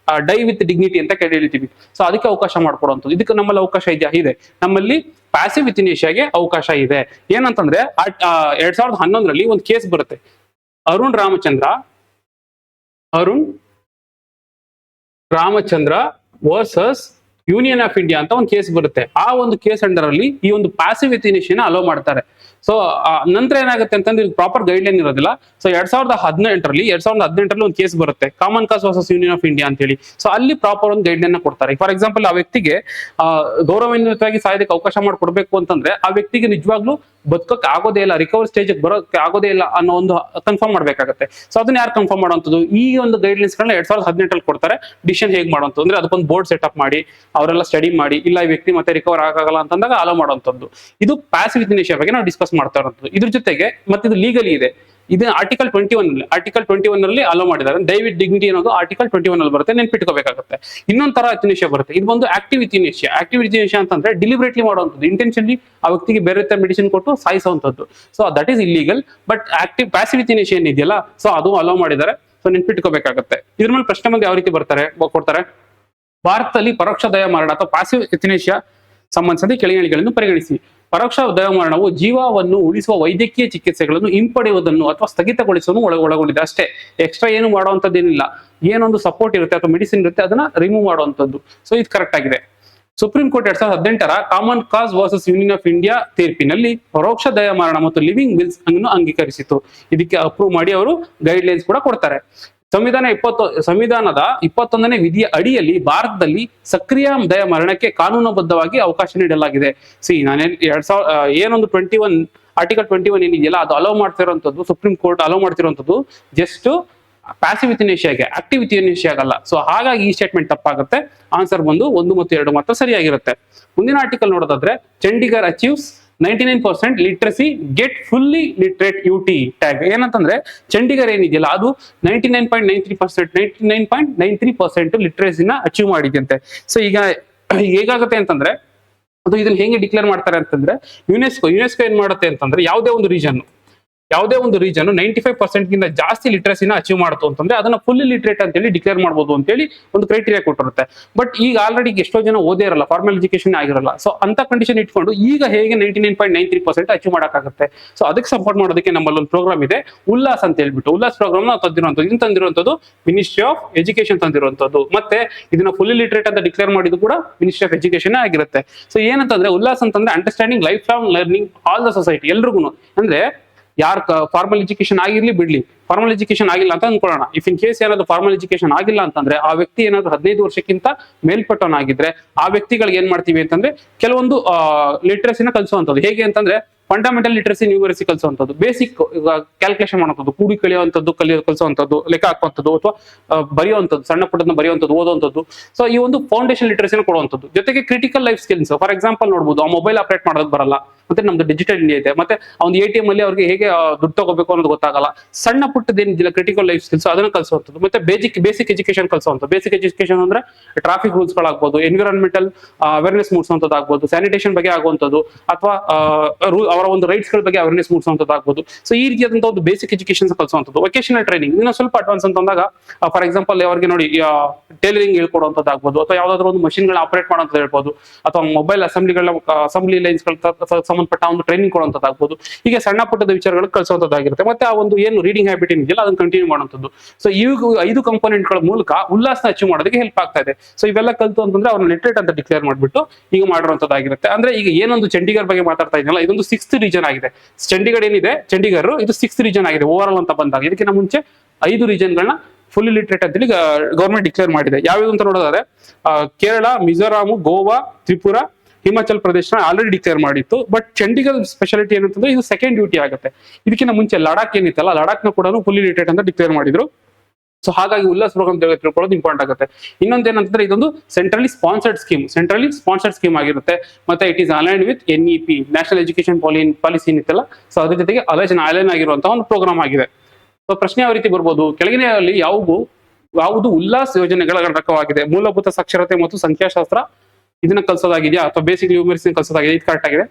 S1: ಡೈ ವಿತ್ ಡಿಗ್ನಿಟಿ ಅಂತ ಹೇಳ್ತೀವಿ. ಸೊ ಅದಕ್ಕೆ ಅವಕಾಶ ಮಾಡ್ಕೊಡುವಂಥದ್ದು. ಇದಕ್ಕೆ ನಮ್ಮಲ್ಲಿ ಅವಕಾಶ ಇದೆಯಾ? ಇದೆ. ನಮ್ಮಲ್ಲಿ ಪ್ಯಾಸಿವ್ ಯುಥೇನಾಸಿಯಾಗೆ ಅವಕಾಶ ಇದೆ. ಏನಂತಂದ್ರೆ 2011ರಲ್ಲಿ ಒಂದು ಕೇಸ್ ಬರುತ್ತೆ. Arun Ramachandra versus Union of India ಅಂತ ಒಂದು ಕೇಸ್ ಬರುತ್ತೆ. ಆ ಒಂದು ಕೇಸ್ ಅಂಡರ್ ಅಲ್ಲಿ ಈ ಒಂದು ಪ್ಯಾಸಿವ್ ಯುಥೇನಾಸಿಯಾನ ಅಲೋ ಮಾಡ್ತಾರೆ. ಸೊ ನಂತರ ಏನಾಗುತ್ತೆ ಅಂತಂದ್ರೆ ಪ್ರಾಪರ್ ಗೈಡ್ ಲೈನ್ ಇರೋದಿಲ್ಲ. ಸೊ 2018ರಲ್ಲಿ ಒಂದು ಕೇಸ್ ಬರುತ್ತೆ, common Cause versus Union of India ಅಂತ ಹೇಳಿ. ಸೊ ಅಲ್ಲಿ ಪ್ರಾಪರ್ ಒಂದು ಗೈಡ್ ಲೈನ್ ಕೊಡ್ತಾರೆ. ಫಾರ್ ಎಕ್ಸಾಂಪಲ್ ಆ ವ್ಯಕ್ತಿಗೆ ಗೌರವಾನ್ವಿತವಾಗಿ ಸಾಯೋದಕ್ಕೆ ಅವಕಾಶ ಮಾಡಿಕೊಡ್ಬೇಕು ಅಂತಂದ್ರೆ ಆ ವ್ಯಕ್ತಿಗೆ ನಿಜವಾಗ್ಲೂ ಬದುಕಕ್ಕೆ ಆಗೋದೇ ಇಲ್ಲ, ರಿಕವರ್ ಸ್ಟೇಜ್ ಬರೋಕ್ಕೆ ಆಗೋದೇ ಇಲ್ಲ ಅನ್ನೋ ಒಂದು ಕನ್ಫರ್ಮ್ ಮಾಡ್ಬೇಕಾಗತ್ತೆ. ಸೊ ಅದನ್ನ ಯಾರು ಕನ್ಫರ್ಮ್ ಮಾಡುವಂಥದ್ದು? ಈ ಒಂದು ಗೈಡ್ ಲೈನ್ಸ್ ಗಳನ್ನ 2018ರಲ್ಲಿ ಕೊಡ್ತಾರೆ. ಡಿಸಿಷನ್ ಹೇಗೆ ಮಾಡುವಂಥದ್ದು ಅಂದ್ರೆ ಅದಕ್ಕೊಂದು ಬೋರ್ಡ್ ಸೆಟಪ್ ಮಾಡಿ ಅವರೆಲ್ಲ ಸ್ಟಡಿ ಮಾಡಿ ಇಲ್ಲ ಈ ವ್ಯಕ್ತಿ ಮತ್ತೆ ರಿಕವರ್ ಆಗಲ್ಲ ಅಂತಂದಾಗ ಅಲೋ ಮಾಡುವಂಥದ್ದು. ಇದು ಪ್ಯಾಸಿವ್ ಯುಥೇನಾಸಿಯಾ ಬಗ್ಗೆ ನಾವು ಡಿಸ್ಕಸ್ ಮಾಡ್ತಾ ಇರೋದು. ಇದ್ರ ಜೊತೆಗೆ ಮತ್ತೆ ಇದು ಲೀಗಲಿ ಇದೆ. ಇದು ಆರ್ಟಿಕಲ್ 21 ನಲ್ಲಿ ಅಲೋ ಮಾಡಿದ್ದಾರೆ. ದಯವಿಟ್ಟು ಡಿಗ್ನಿಟಿ ಅನ್ನೋದು ಆರ್ಟಿಕಲ್ 21 ಅಲ್ಲಿ ಬರುತ್ತೆ, ನೆನ್ಪಿಟ್ಕೋಬೇಕಾಗುತ್ತೆ. ಇನ್ನೊಂದು ತರ ಯುಥೇನಾಸಿಯಾ ಬರುತ್ತೆ. ಇದು ಒಂದು ಆಕ್ಟಿವ್ ಯುಥೇನಾಸಿಯಾ ಅಂತಂದ್ರೆ ಡಿಲಿಬ್ರೇಟ್ಲಿ ಮಾಡುವಂಥದ್ದು, ಇಂಟೆನ್ಷನ್ಲಿ ಆ ವ್ಯಕ್ತಿಗೆ ಬೇರೆ ಮೆಡಿಸಿನ್ ಕೊಟ್ಟು ಸಾಯಿಸುವಂಥದ್ದು. So that is illegal. But passive euthanasia ಏನಿದೆಯಲ್ಲ ಸೊ ಅದು ಅಲೋ ಮಾಡಿದ್ದಾರೆ. ಸೊ ನೆನ್ಪಿಟ್ಕೋಬೇಕಾಗುತ್ತೆ. ಇದ್ರ ಮೇಲೆ ಪ್ರಶ್ನೆ ಬಂದು ಯಾವ ರೀತಿ ಕೊಡ್ತಾರೆ? ಭಾರತದಲ್ಲಿ ಪರೋಕ್ಷ ದಯಾಮರಣ ಅಥವಾ ಪ್ಯಾಸಿವ್ ಯುಥೇನಾಸಿಯಾ ಸಂಬಂಧಿಸಿದ ಕೆಳಗಿಳಿಗಳನ್ನು ಪರಿಗಣಿಸಿ. ಪರೋಕ್ಷ ದಯಾಮರಣವು ಜೀವವನ್ನು ಉಳಿಸುವ ವೈದ್ಯಕೀಯ ಚಿಕಿತ್ಸೆಗಳನ್ನು ಹಿಂಪಡೆಯುವುದನ್ನು ಅಥವಾ ಸ್ಥಗಿತಗೊಳಿಸುವುದನ್ನು ಒಳಗೊಂಡಿದೆ ಅಷ್ಟೇ. ಎಕ್ಸ್ಟ್ರಾ ಏನು ಮಾಡುವಂಥದ್ದೇನಿಲ್ಲ. ಏನೊಂದು ಸಪೋರ್ಟ್ ಇರುತ್ತೆ ಅಥವಾ ಮೆಡಿಸಿನ್ ಇರುತ್ತೆ ಅದನ್ನ ರಿಮೂವ್ ಮಾಡುವಂಥದ್ದು. ಸೊ ಇದು ಕರೆಕ್ಟ್ ಆಗಿದೆ. ಸುಪ್ರೀಂ ಕೋರ್ಟ್ 2018ರ Common Cause versus Union of India ತೀರ್ಪಿನಲ್ಲಿ ಪರೋಕ್ಷ ದಯಾಮರಣ ಮತ್ತು ಲಿವಿಂಗ್ ವಿಲ್ಸ್ ಅನ್ನು ಅಂಗೀಕರಿಸಿತು. ಇದಕ್ಕೆ ಅಪ್ರೂವ್ ಮಾಡಿ ಅವರು ಗೈಡ್ ಲೈನ್ಸ್ ಕೂಡ ಕೊಡ್ತಾರೆ. ಸಂವಿಧಾನದ 21ನೇ ವಿಧಿಯ ಅಡಿಯಲ್ಲಿ ಭಾರತದಲ್ಲಿ ಸಕ್ರಿಯ ದಯಾಮರಣಕ್ಕೆ ಕಾನೂನುಬದ್ಧವಾಗಿ ಅವಕಾಶ ನೀಡಲಾಗಿದೆ. ನಾನು ಏನೊಂದು ಆರ್ಟಿಕಲ್ 21 ಏನಿದೆಯಲ್ಲ ಅದು ಅಲೋ ಮಾಡ್ತಿರುವಂತದ್ದು, ಸುಪ್ರೀಂ ಕೋರ್ಟ್ ಅಲೋ ಮಾಡ್ತಿರುವಂತದ್ದು ಜಸ್ಟ್ ಪ್ಯಾಸಿವ್ ಯುಥೇನಾಸಿಯಾಗೆ, ಆಕ್ಟಿವ್ ಯುಥೇನಾಸಿಯಾಗಲ್ಲ. ಸೊ ಹಾಗಾಗಿ ಈ ಸ್ಟೇಟ್ಮೆಂಟ್ ತಪ್ಪಾಗುತ್ತೆ. ಆನ್ಸರ್ ಬಂದು 1 ಮತ್ತು 2 ಮಾತ್ರ ಸರಿಯಾಗಿರುತ್ತೆ. ಮುಂದಿನ ಆರ್ಟಿಕಲ್ ನೋಡೋದಾದ್ರೆ Chandigarh achieves 99% literacy get fully literate UT tag. ಏನಂತಂದ್ರೆ ಚಂಡೀಗರ್ ಏನಿದೆಯಲ್ಲ ಅದು 99.93% ಲಿಟ್ರಸಿನ ಅಚೀವ್ ಮಾಡಿದ್ಯಂತೆ. ಸೊ ಈಗ ಹೇಗಾಗುತ್ತೆ ಅಂತಂದ್ರೆ ಅದು ಇದನ್ನ ಹೆಂಗೆ ಡಿಕ್ಲೇರ್ ಮಾಡ್ತಾರೆ ಅಂತಂದ್ರೆ ಯುನೆಸ್ಕೋ ಏನ್ ಮಾಡುತ್ತೆ ಅಂತಂದ್ರೆ ಯಾವುದೇ ಒಂದು ರೀಜನ್ 95% ಗಿಂತ ಜಾಸ್ತಿ ಲಿಟ್ರಸಿನ ಅಚೀವ್ ಮಾಡ್ತು ಅಂತಂದ್ರೆ ಅದನ್ನ ಫುಲ್ಲಿ ಲಿಟ್ರೇಟ್ ಅಂತ ಹೇಳಿ ಡಿಕ್ಲೇರ್ ಮಾಡ್ಬೋದು ಅಂತ ಹೇಳಿ ಒಂದು ಕ್ರೈಟೀರಿಯಾ ಕೊಟ್ಟಿರುತ್ತೆ. ಬಟ್ ಈಗ ಆಲ್ರೆಡಿ ಎಷ್ಟೋ ಜನ ಓದೇ ಇರಲ್ಲ, ಫಾರ್ಮಲ್ ಎಜುಕೇಶನ್ ಆಗಿರಲ್ಲ. ಸೊ ಅಂತ ಕಂಡೀಷನ್ ಇಟ್ಕೊಂಡು ಈಗ ಹೇಗೆ 99.93% ಅಚೀವ್ ಮಾಡಕ್ಕಾಗುತ್ತೆ? ಸೊ ಅದಕ್ಕೆ ಸಪೋರ್ಟ್ ಮಾಡೋದಕ್ಕೆ ನಮ್ಮಲ್ಲಿ ಒಂದು ಪ್ರೋಗ್ರಾಮ್ ಇದೆ, ಉಲ್ಲಾಸ್ ಅಂತ ಹೇಳ್ಬಿಟ್ಟು. ಉಲ್ಲಾಸ್ ಪ್ರೋಗ್ರಾಮ್ ನಾವು ತಂದಿರುವಂತದ್ದು ಮಿನಿಸ್ಟ್ರಿ ಆಫ್ ಎಜುಕೇಶನ್ ತಂದಿರುವಂತದ್ದು. ಮತ್ತೆ ಇದನ್ನ ಫುಲ್ಲಿ ಲಿಟ್ರೇಟ್ ಅಂತ ಡಿಕ್ಲೇರ್ ಮಾಡಿದ್ದು ಕೂಡ ಮಿನಿಸ್ಟ್ರಿ ಆಫ್ ಎಜುಕೇಶನ್ ಆಗಿರುತ್ತೆ. ಸೊ ಏನಂತಂದ್ರೆ ಉಲ್ಲಾಸ್ ಅಂತಂದ್ರೆ understanding life long learning all the society, ಎಲ್ರಿಗೂ. ಅಂದ್ರೆ ಯಾರು ಫಾರ್ಮಲ್ ಎಜುಕೇಶನ್ ಆಗಿರ್ಲಿ ಬಿಡ್ಲಿ, ಫಾರ್ಮಲ್ ಎಜುಕೇಶನ್ ಆಗಿಲ್ಲ ಅಂತ ಅನ್ಕೊಳ್ಳೋಣ. ಇಫ್ ಇನ್ ಕೇಸ್ ಏನಾದ್ರು ಫಾರ್ಮಲ್ ಎಜುಕೇಶನ್ ಆಗಿಲ್ಲ ಅಂತಂದ್ರೆ ಆ ವ್ಯಕ್ತಿ ಏನಾದ್ರು 15 ವರ್ಷಕ್ಕಿಂತ ಮೇಲ್ಪಟ್ಟವನಾಗಿದ್ರೆ ಆ ವ್ಯಕ್ತಿಗಳಿಗೆ ಏನ್ ಮಾಡ್ತೀವಿ ಅಂತಂದ್ರೆ ಕೆಲವೊಂದು ಲಿಟ್ರಸಿನ ಕಲಿಸುವಂಥದ್ದು. ಹೇಗೆ ಅಂತಂದ್ರೆ ಫಂಡಮೆಂಟಲ್ ಲಿಟ್ರಸಿ ನ್ಯೂಮರಸಿ ಕಲಿಸುವಂಥದ್ದು, ಬೇಸಿಕ್ ಕ್ಯಾಲ್ಕುಲೇಷನ್ ಮಾಡುವಂಥದ್ದು, ಕೂಡಿ ಕಲಿಯುವಂಥದ್ದು ಕಲಿಸುವಂಥದ್ದು, ಲೆಕ್ಕ ಹಾಕುವಂಥದ್ದು ಅಥವಾ ಬರೆಯುವಂಥದ್ದು, ಸಣ್ಣ ಪುಟ್ಟದನ್ನ ಬರೆಯುವಂಥದ್ದು, ಓದುವಂಥದ್ದು. ಸೊ ಈ ಒಂದು ಫೌಂಡೇಶನ್ ಲಿಟ್ರಸಿನ ಕೊಡುವಂಥದ್ದು. ಜೊತೆಗೆ critical life skills, for example ನೋಡಬಹುದು, ಆ ಮೊಬೈಲ್ ಆಪರೇಟ್ ಮಾಡೋದು ಬರಲ್ಲ, ಮತ್ತೆ ನಮ್ದು ಡಿಜಿಟಲ್ ಇಂಡಿಯಾ ಇದೆ, ಮತ್ತೆ ಒಂದು ATM ಅಲ್ಲಿ ಅವ್ರಿಗೆ ಹೇಗೆ ದುಡ್ಡು ತಗೋಬೇಕು ಅನ್ನೋದು ಗೊತ್ತಾಗಲ್ಲ. ಸಣ್ಣ ಪುಟ್ಟದೇನಿಲ್ಲ ಕ್ರಿಟಿಕಲ್ ಲೈಫ್ ಸ್ಕಿಲ್ಸ್ ಅದನ್ನ ಕಲಿಸುವಂಥದ್ದು. ಮತ್ತೆ ಬೇಸಿಕ್ ಎಜುಕೇಶನ್ ಕಲಿಸುವಂಥದ್ದು. ಬೇಸಿಕ್ ಎಜುಕೇಶನ್ ಅಂದ್ರೆ ಟ್ರಾಫಿಕ್ ರೂಲ್ಸ್ ಗಳಾಗ್ಬೋದು, ಎನ್ವಿರಾನ್ಮೆಂಟಲ್ ಅವೇರ್ನೆಸ್ ಮೂಡಿಸುವಂಥದ್ದು ಆಗ್ಬೋದು, ಸ್ಯಾನಿಟೇಷನ್ ಬಗ್ಗೆ ಆಗುವಂಥದ್ದು, ಅಥವಾ ಅವರ ಒಂದು ರೈಟ್ಸ್ ಗಳ ಬಗ್ಗೆ ಅವೇರ್ನೆಸ್ ಮೂಡಿಸುವಂಥದ್ದು ಆಗ್ಬೋದು. ಸೊ ಈ ರೀತಿಯಾದಂತಹ ಒಂದು ಬೇಸಿಕ್ ಎಜುಕೇಶನ್ ಕಲಿಸುವಂಥದ್ದು. ವೊಕೇಶನಲ್ ಟ್ರೈನಿಂಗ್ ಇನ್ನು ಸ್ವಲ್ಪ ಅಡ್ವಾನ್ಸ್ ಅಂತ ಅಂದಾಗ, ಫಾರ್ ಎಕ್ಸಾಂಪಲ್ ಅವರಿಗೆ ನೋಡಿ ಟೈಲರಿಂಗ್ ಹೇಳ್ಕೊಡುವಂಥದ್ದು ಆಗ್ಬೋದು, ಅಥವಾ ಯಾವ್ದಾದ್ರು ಒಂದು ಮಷಿನ್ ಗಳನ್ನ ಆಪರೇಟ್ ಮಾಡುವಂತ ಹೇಳ್ಬೋದು, ಅಥವಾ ಮೊಬೈಲ್ ಅಸೆಂಬ್ಲಿ ಲೈನ್ಸ್ ಸಂಬಂಧಪಟ್ಟ ಒಂದು ಟ್ರೈನಿಂಗ್ ಕೊಡುವಂತದ್ದಾಗ್ಬೋದು. ಹೀಗೆ ಸಣ್ಣ ಪುಟ್ಟದ ವಿಚಾರಗಳು ಕಲಿಸುವಂತದ್ದಾಗಿರುತ್ತೆ. ಮತ್ತೆ ಆ ಒಂದು ಏನು ರೀಡಿಂಗ್ ಹ್ಯಾಬಿಟ್ ಏನಿದೆಯಲ್ಲ ಅದನ್ನ ಕಂಟಿನ್ಯೂ ಮಾಡುವಂಥದ್ದು. ಸೊ ಈ 5 ಕಂಪೋನೆಂಟ್ ಗಳ ಮೂಲಕ ಉಲ್ಲಾಸನ ಅಚೀವ್ ಮಾಡೋದಕ್ಕೆ ಹೆಲ್ಪ್ ಆಗ್ತಾ ಇದೆ. ಸೊ ಇವೆಲ್ಲ ಕಲಿತು ಅಂತಂದ್ರೆ ಅವ್ರನ್ನ ಲಿಟ್ರೇಟ್ ಅಂತ ಡಿಕ್ಲೇರ್ ಮಾಡ್ಬಿಟ್ಟು ಈಗ ಮಾಡಿರುವಂತದ್ದಾಗಿರುತ್ತೆ. ಅಂದ್ರೆ ಈಗ ಏನೊಂದು ಚಂಡೀಗಢ ಬಗ್ಗೆ ಮಾತಾಡ್ತಾ ಇದೆಯಲ್ಲ, ಇದೊಂದು 6th ರೀಜನ್ ಆಗಿದೆ. ಚಂಡೀಗಢ ಏನಿದೆ, ಚಂಡೀಗಢ ಇದು 6th ರೀಜನ್ ಆಗಿದೆ ಓವರ್ ಆಲ್ ಅಂತ ಬಂದಾಗ. ಇದಕ್ಕಿಂತ ಮುಂಚೆ 5 ರೀಜನ್ಗಳನ್ನ ಫುಲ್ಲಿ ಲಿಟ್ರೇಟ್ ಅಂತೇಳಿ ಗವರ್ಮೆಂಟ್ ಡಿಕ್ಲೇರ್ ಮಾಡಿದೆ. ಯಾವ್ಯಾವ ಅಂತ ನೋಡೋದಾದ್ರೆ ಕೇರಳ, ಮಿಜೋರಾಮ್, ಗೋವಾ, ತ್ರಿಪುರಾ, ಹಿಮಾಚಲ್ ಪ್ರದೇಶ ಆಲ್ರೆಡಿ ಡಿಕ್ಲೇರ್ ಮಾಡಿತ್ತು. ಬಟ್ ಚಂಡೀಗಢ ಸ್ಪೆಷಾಲಿಟಿ ಏನಂತಂದ್ರೆ ಇದು ಸೆಕೆಂಡ್ ಡ್ಯೂಟಿ ಆಗುತ್ತೆ. ಇದಕ್ಕಿಂತ ಮುಂಚೆ ಲಡಾಖ್ ಏನಿತ್ತಲ್ಲ, ಲಡಾಖ್ನ ಕೂಡ ಫುಲ್ಲಿ ಲಿಟ್ರೇಟ್ ಅಂತ ಡಿಕ್ಲೇರ್ ಮಾಡಿದ್ರು. ಸೊ ಹಾಗಾಗಿ ಉಲ್ಲಾಸ್ ಪ್ರೋಗ್ರಾಮ್ ತಿಳ್ಕೊಳ್ಳೋದು ಇಂಪಾರ್ಟೆಂಟ್ ಆಗುತ್ತೆ. ಇನ್ನೊಂದೇನಂತಂದ್ರೆ ಇದೊಂದು ಸೆಂಟ್ರಲಿ ಸ್ಪಾನ್ಸರ್ಡ್ ಸ್ಕೀಮ್ ಆಗಿರುತ್ತೆ. ಮತ್ತೆ it is aligned with NEP, national education policy ಏನಿತ್ತಲ್ಲ, ಸೊ ಅದ್ರ ಜೊತೆಗೆ ಅಲೈನ್ ಆಗಿರುವಂತಹ ಒಂದು ಪ್ರೋಗ್ರಾಮ್ ಆಗಿದೆ. ಸೊ ಪ್ರಶ್ನೆ ಯಾವ ರೀತಿ ಬರ್ಬೋದು, ಕೆಳಗಿನಲ್ಲಿ ಯಾವುದು ಉಲ್ಲಾಸ್ ಯೋಜನೆಗಳ ಘಟಕವಾಗಿದೆ? ಮೂಲಭೂತ ಸಾಕ್ಷರತೆ ಮತ್ತು ಸಂಖ್ಯಾಶಾಸ್ತ್ರ ಇದನ್ನ ಕಲಿಸೋದಾಗಿದೆಯಾ, ಅಥವಾ ಬೇಸಿಕ್ ನ್ಯೂಮರಿಕ್ಸ್ ಕಲಿಸೋದಾಗಿದೆ? ಇದು ಕರೆಕ್ಟ್ ಆಗಿದೆ.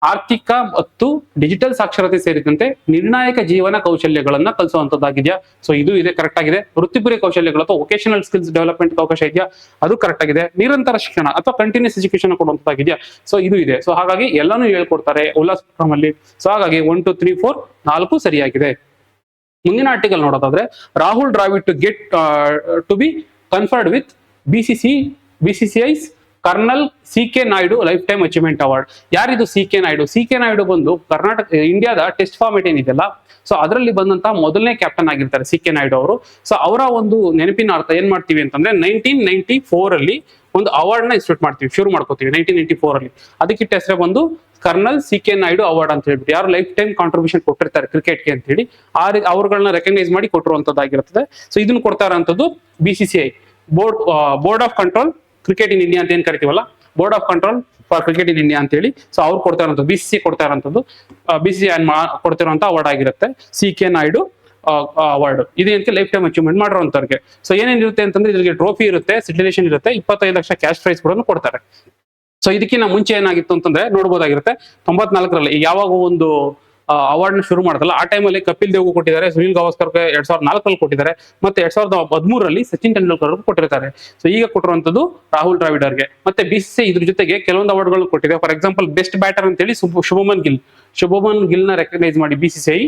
S1: ಆರ್ಥಿಕ ಮತ್ತು ಡಿಜಿಟಲ್ ಸಾಕ್ಷರತೆ ಸೇರಿದಂತೆ ನಿರ್ಣಾಯಕ ಜೀವನ ಕೌಶಲ್ಯಗಳನ್ನ ಕಲಿಸುವಂತದ್ದಾಗಿದೆಯಾ? ಸೊ ಇದು ಇದೆ, ಕರೆಕ್ಟ್ ಆಗಿದೆ. ವೃತ್ತಿಪರ ಕೌಶಲ್ಯಗಳು ಅಥವಾ ವೊಕೇಶನಲ್ ಸ್ಕಿಲ್ಸ್ ಡೆವಲಪ್ಮೆಂಟ್ ಅವಕಾಶ ಇದೆಯಾ? ಅದು ಕರೆಕ್ಟ್ ಆಗಿದೆ. ನಿರಂತರ ಶಿಕ್ಷಣ ಅಥವಾ ಕಂಟಿನ್ಯೂಸ್ ಎಜುಕೇಶನ್ ಕೊಡುವಂತದ್ದಾಗಿದೆಯಾ? ಸೊ ಇದು ಇದೆ. ಸೊ ಹಾಗಾಗಿ ಎಲ್ಲಾನು ಹೇಳ್ಕೊಡ್ತಾರೆ ಉಲ್ಲಾಸ್ ಪ್ರೋಗ್ರಾಮ್ ಅಲ್ಲಿ. ಸೊ ಹಾಗಾಗಿ 1 2 3 4 4 ಸರಿಯಾಗಿದೆ. ಮುಂದಿನ ಆರ್ಟಿಕಲ್ ನೋಡೋದಾದ್ರೆ, Rahul Dravid to be conferred with BCCI's colonel CK Naidu life time achievement award. ಯಾರಿದು CK ನಾಯ್ಡು? CK ನಾಯ್ಡು ಬಂದು ಇಂಡಿಯಾದ ಟೆಸ್ಟ್ ಫಾರ್ಮೆಟ್ ಏನಿದೆಯಲ್ಲ, ಸೊ ಅದರಲ್ಲಿ ಬಂದಂತಹ ಮೊದಲನೇ ಕ್ಯಾಪ್ಟನ್ ಆಗಿರ್ತಾರೆ CK ನಾಯ್ಡು ಅವರು. ಸೊ ಅವರ ಒಂದು ನೆನಪಿನ ಅರ್ಥ ಏನ್ ಮಾಡ್ತೀವಿ ಅಂತಂದ್ರೆ 1994 ಅಲ್ಲಿ ಒಂದು ಅವಾರ್ಡ್ ನ ಇನ್ಸ್ಟಿಟ್ಯೂಟ್ ಮಾಡ್ತೀವಿ, ಶುರು ಮಾಡ್ಕೋತೀವಿ 1994 ಅಲ್ಲಿ. ಅದಕ್ಕಿಟ್ಟ ಹೆಸರೇ ಬಂದು ಕರ್ನಲ್ CK ನಾಯ್ಡು ಅವಾರ್ಡ್ ಅಂತ ಹೇಳ್ಬಿಟ್ಟು, ಯಾರು ಲೈಫ್ ಟೈಮ್ ಕಾಂಟ್ರಿಬ್ಯೂಷನ್ ಕೊಟ್ಟಿರ್ತಾರೆ ಕ್ರಿಕೆಟ್ಗೆ ಅಂತ ಹೇಳಿ ಅವ್ರಗಳನ್ನ ರೆಕಗ್ನೈಸ್ ಮಾಡಿ ಕೊಟ್ಟಿರುವಂತದ್ದಾಗಿರ್ತದೆ. ಸೊ ಇದನ್ನು ಕೊಡ್ತಾ ಇರೋಂಥದ್ದು BCCI, Board of Control Cricket in India ಅಂತ ಏನ್ ಕರಿತೀವಲ್ಲ, Board of Control for Cricket in India ಅಂತ ಹೇಳಿ. ಸೊ ಅವ್ರು ಕೊಡ್ತಾ ಇರೋಂಥದ್ದು BCCI ಕೊಡ್ತಾ ಇರೋಂಥದ್ದು, BCCI ಕೊಡ್ತಿರುವಂತ ಅವಾರ್ಡ್ ಆಗಿರುತ್ತೆ CK ನಾಯ್ಡು ಅವಾರ್ಡ್. ಇದೇನಕ್ಕೆ ಲೈಫ್ ಟೈಮ್ ಅಚೀವ್ಮೆಂಟ್ ಮಾಡಿರೋಂಥವ್ರಿಗೆ. ಸೊ ಏನೇನಿರುತ್ತೆ ಅಂತಂದ್ರೆ ಇದ್ರಿಗೆ ಟ್ರೋಫಿ ಇರುತ್ತೆ, ಸಿಟಿಲೇಷನ್ ಇರುತ್ತೆ, 25 ಲಕ್ಷ ಕ್ಯಾಶ್ ಪ್ರೈಸ್ ಕೂಡ ಕೊಡ್ತಾರೆ. ಸೊ ಇದಕ್ಕಿಂತ ಮುಂಚೆ ಏನಾಗಿತ್ತು ಅಂತಂದ್ರೆ ನೋಡ್ಬೋದಾಗಿರುತ್ತೆ, 94ರಲ್ಲಿ ಯಾವಾಗ ಒಂದು ಅವಾರ್ಡ್ ನ ಶುರು ಮಾಡಿದಲ್ಲ, ಆ ಟೈಮಲ್ಲಿ ಕಪಿಲ್ ದೇವ್ಗೂ ಕೊಟ್ಟಿದ್ದಾರೆ, ಸುನಿಲ್ ಗವಾಸ್ಕರ್ಗೆ 2004ರಲ್ಲಿ ಕೊಟ್ಟಿದ್ದಾರೆ, ಮತ್ತೆ 2013ರಲ್ಲಿ ಸಚಿನ್ ತೆಂಡೂಲ್ಕರ್ ಕೊಟ್ಟಿರ್ತಾರೆ. ಸೊ ಈಗ ಕೊಟ್ಟಿರುವಂತದ್ದು ರಾಹುಲ್ ದ್ರಾವಿಡ್ ಅವರಿಗೆ. ಮತ್ತೆ BCCI ಇದ್ರ ಜೊತೆಗೆ ಕೆಲವೊಂದು ಅವಾರ್ಡ್ಗಳು ಕೊಟ್ಟಿದೆ. ಫಾರ್ ಎಕ್ಸಾಂಪಲ್ ಬೆಸ್ಟ್ ಬ್ಯಾಟರ್ ಅಂತ ಹೇಳಿ ಶುಭಮನ್ ಗಿಲ್ ನ ರೆಕಗ್ನೈಸ್ ಮಾಡಿ BCCI